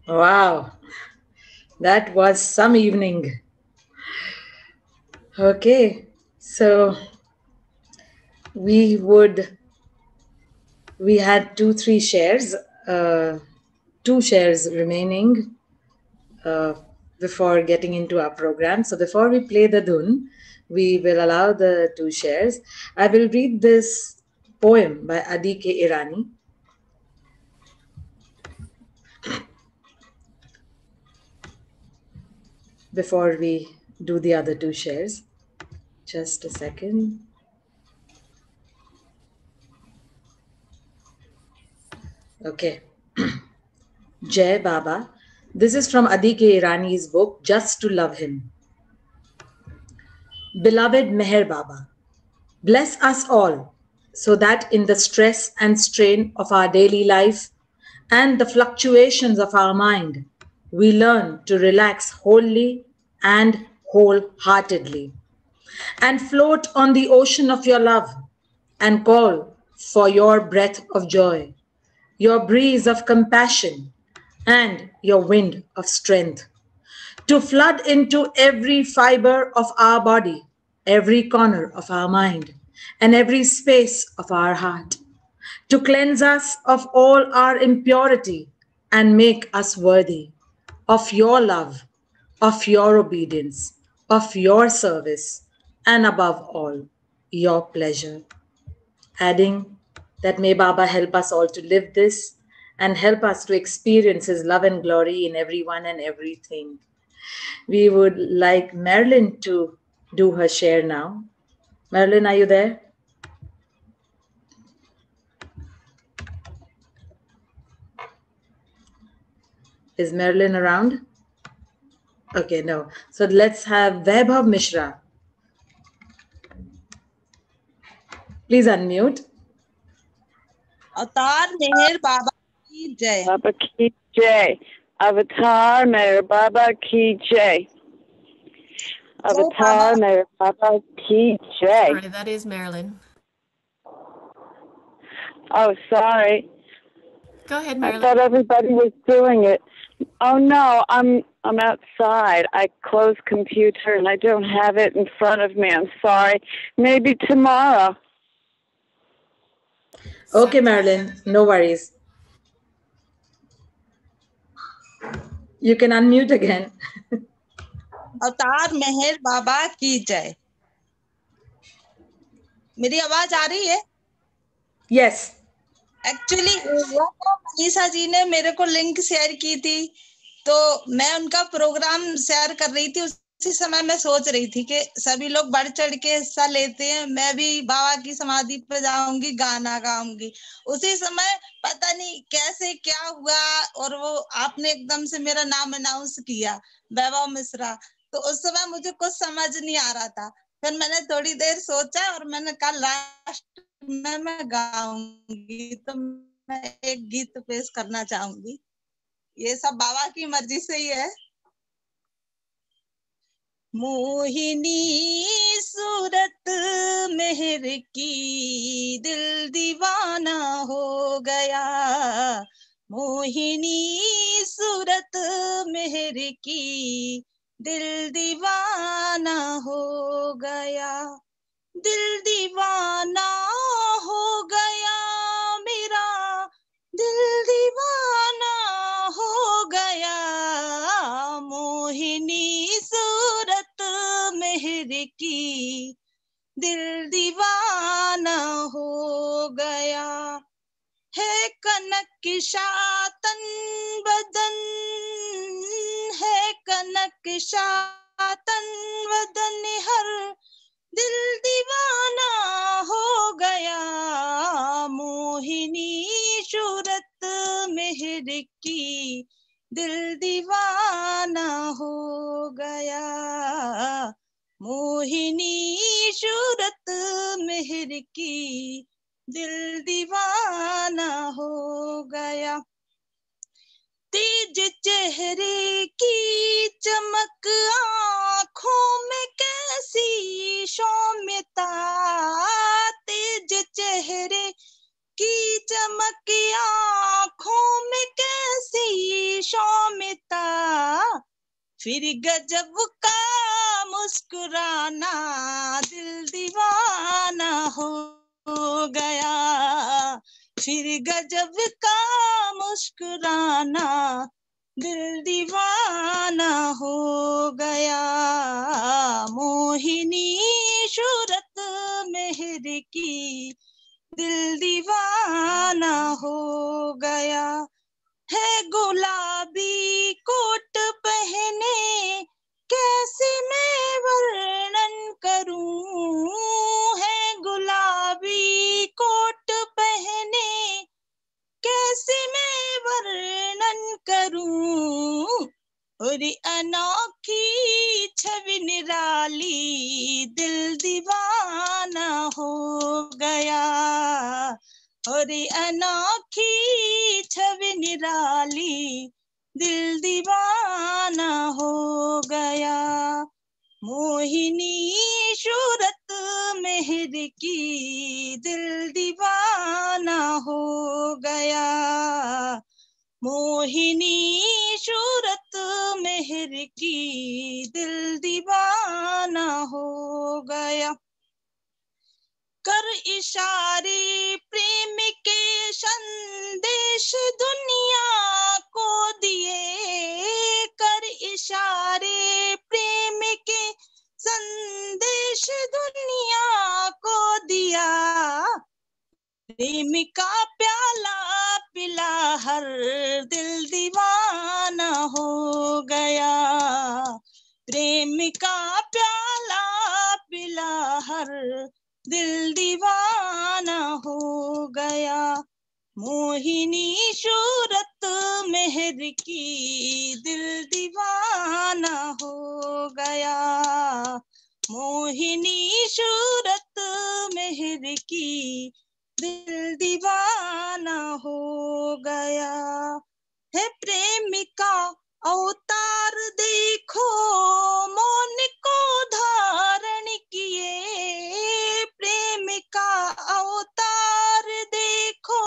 Wow, that was some evening. Okay, so we had 2-3 shares, 2 shares remaining before getting into our program. So before we play the Dhun, we will allow the 2 shares. I will read this poem by Adi K. Irani. Before we do the other 2 shares. Just a second. Okay. Jai Baba. This is from Adi K. Irani's book, Just to Love Him. Beloved Meher Baba, bless us all so that in the stress and strain of our daily life and the fluctuations of our mind, we learn to relax wholly and wholeheartedly and float on the ocean of your love and call for your breath of joy, your breeze of compassion, and your wind of strength to flood into every fiber of our body, every corner of our mind, and every space of our heart, to cleanse us of all our impurity and make us worthy of your love, of your obedience, of your service, and above all, your pleasure. Adding that may Baba help us all to live this and help us to experience his love and glory in everyone and everything. We would like Marilyn to do her share now. Marilyn, are you there? Is Marilyn around? Okay, no. So let's have Vaibhav Mishra. Please unmute. अवतार मेहर बाबा की जय। Baba ki jai. Avatar Meher Baba ki jai. Avatar Meher Baba ki jai. Sorry, that is Marilyn. Oh, sorry. Go ahead, I Marilyn. thought everybody was doing it. Oh no, I'm outside. I closed computer and I don't have it in front of me. I'm sorry. Maybe tomorrow. Okay, Marilyn, no worries. You can unmute again. अवतार मेहर बाबा की जय। मेरी आवाज आ रही है? Yes. Actually वो तो मनीषा जी ने मेरे को लिंक शेयर की थी, तो मैं उनका प्रोग्राम शेयर कर रही थी। उसी समय मैं सोच रही थी कि सभी लोग बढ़ चढ़ के हिस्सा लेते हैं, मैं भी बाबा की समाधि पे जाऊंगी, गाना गाऊंगी। उसी समय पता नहीं कैसे क्या हुआ और वो आपने एकदम से मेरा नाम अनाउंस किया, वैभव मिश्रा। तो उस समय मुझे कुछ समझ नहीं आ रहा था। फिर मैंने थोड़ी देर सोचा और मैंने कहा लास्ट में मैं गाऊंगी, तो मैं एक गीत पेश करना चाहूंगी। ये सब बाबा की मर्जी से ही है। मोहिनी सूरत मेहर की दिल दीवाना हो गया। मोहिनी सूरत मेहर की दिल दीवाना हो गया। दिल दीवाना हो गया मेरा, दिल दीवाना हो गया। मोहिनी सूरत मेहर की दिल दीवाना हो गया। है कनक शातन बदन, है कनक शातन बदन, हर दिल दीवाना हो गया। मोहिनी सूरत मेहर की दिल दीवाना हो गया। मोहिनी सूरत मेहर की दिल दीवाना हो गया। तेज चेहरे की चमक आँखों में कैसी सौम्यता, तेज चेहरे की चमक आँखों में कैसी ख्वाहिशों में था, फिर गजब का मुस्कुराना, दिल दीवाना हो गया, फिर गजब का मुस्कुराना, दिल दीवाना हो गया। मोहिनी सूरत मेहर की, दिल दीवाना हो गया। है गुलाबी कोट पहने, कैसे मैं वर्णन करूं, है गुलाबी कोट पहने, कैसे मैं वर्णन करूं, और अनोखी छवि निराली, दिल दीवाना हो गया, और अनोखी छवि निराली, दिल दीवाना हो गया। मोहिनी सूरत मेहर की, दिल दीवाना हो गया, मोहिनी सूरत मेहर की, दिल दीवाना हो गया। कर इशारे प्रेम के संदेश दुनिया को दिए, कर इशारे प्रेम के संदेश दुनिया को दिया, प्रेम का प्याला पिला हर दिल दीवाना हो गया, प्रेम का प्याला पिला हर दिल दीवाना हो गया। मोहिनी सूरत मेहर की, दिल दीवाना हो गया, मोहिनी सूरत मेहर की, दिल दीवाना हो गया। है प्रेमिका अवतार देखो, मौन को धारण किए, प्रेमिका अवतार देखो,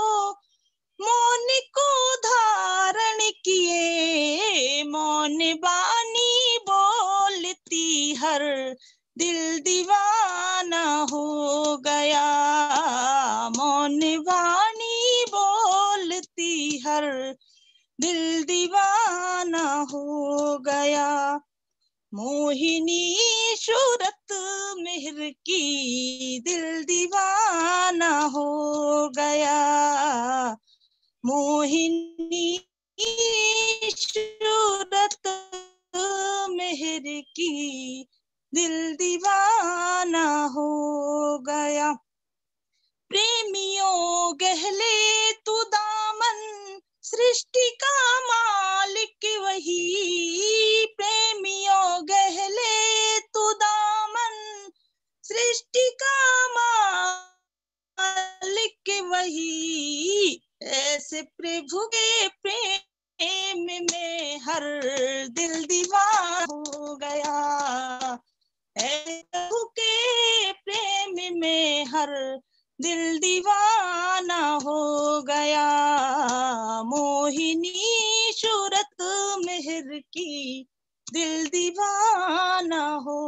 मौन को धारण किए, मौन बानी बोलती हर दिल दीवाना हो गया, मौन वाणी बोलती हर दिल दीवाना हो गया। मोहिनी सूरत मेहर की, दिल दीवाना हो गया, मोहिनी सूरत मेहर की, दिल दीवाना हो गया। प्रेमियों गहले तू दामन, सृष्टि का मालिक वही, प्रेमियों गहले तू दामन, सृष्टि का मालिक वही, ऐसे प्रभु के प्रेम में हर दिल दीवाना हो गया, ऐसे प्रभु के प्रेम में हर दिल दीवाना हो गया। मोहिनी सूरत मेहर की, दिल दीवाना हो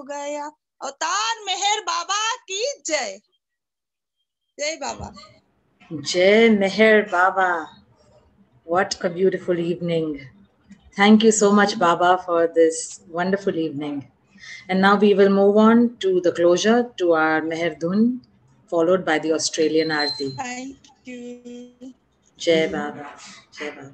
गया। अवतार मेहर बाबा की जय। जय बाबा। Jai Meher Baba. What a beautiful evening. Thank you so much, Baba, for this wonderful evening. And now we will move on to the closure to our Meher Dhun, followed by the Australian Arti. Thank you. Jai Baba. Jai Baba.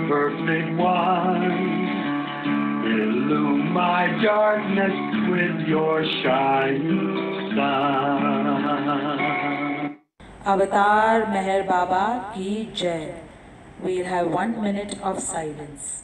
perfect one. Illume my darkness with your shining sun. Avatar Meher Baba Ki Jai. We'll have 1 minute of silence.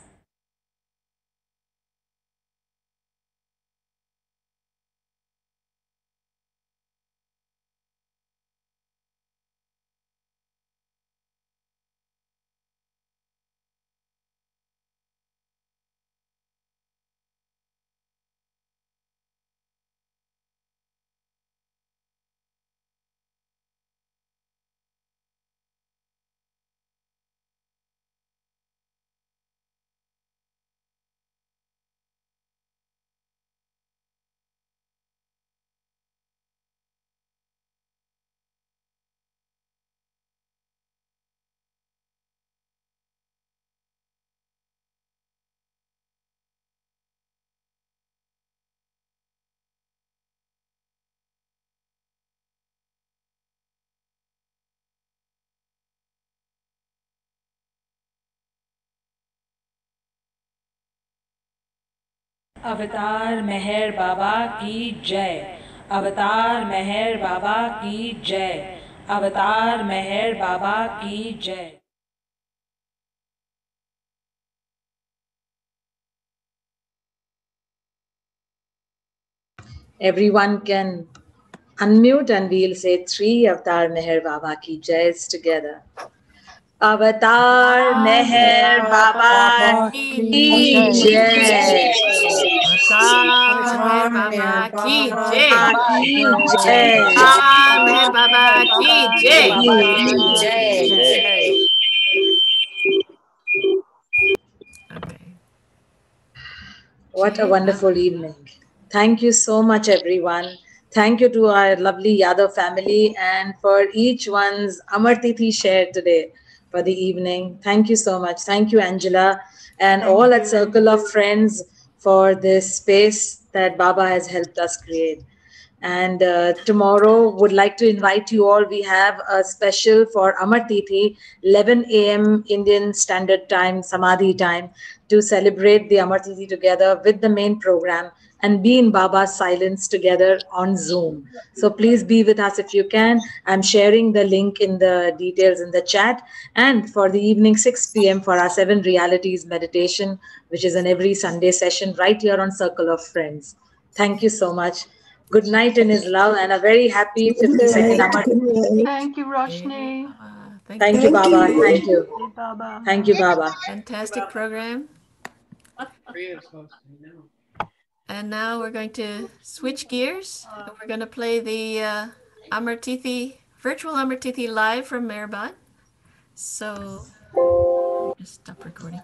अवतार मेहर बाबा की जय। अवतार मेहर बाबा की जय। अवतार मेहर बाबा की जय। Everyone can unmute and we'll say 3 Avatar Meher Baba Ki Jays together. Avatar Meher Baba Ki Jai. Avatar Meher Baba Ki Jai. Jai. Avatar Meher Baba Ki Jai. What a wonderful evening. Thank you so much, everyone. Thank you to our lovely Yadav family and for each one's Amartithi share today for the evening. Thank you so much. Thank you, Angela, and all that circle of friends for this space that Baba has helped us create. And tomorrow, would like to invite you all. We have a special for Amartithi, 11 a.m. Indian Standard Time, Samadhi time, to celebrate the Amartithi together with the main program and be in Baba's silence together on Zoom. So please be with us if you can. I'm sharing the link in the details in the chat. And for the evening, 6 p.m. for our 7 Realities meditation, which is an every Sunday session right here on Circle of Friends. Thank you so much. Good night in His love and a very happy 52nd Amartithi. Thank you, Roshni. Thank you, Baba. Thank you. Baba. Thank you, Baba. Fantastic program. And now we're going to switch gears. We're going to play the virtual Amartithi live from Meher Bheem. So just stop recording.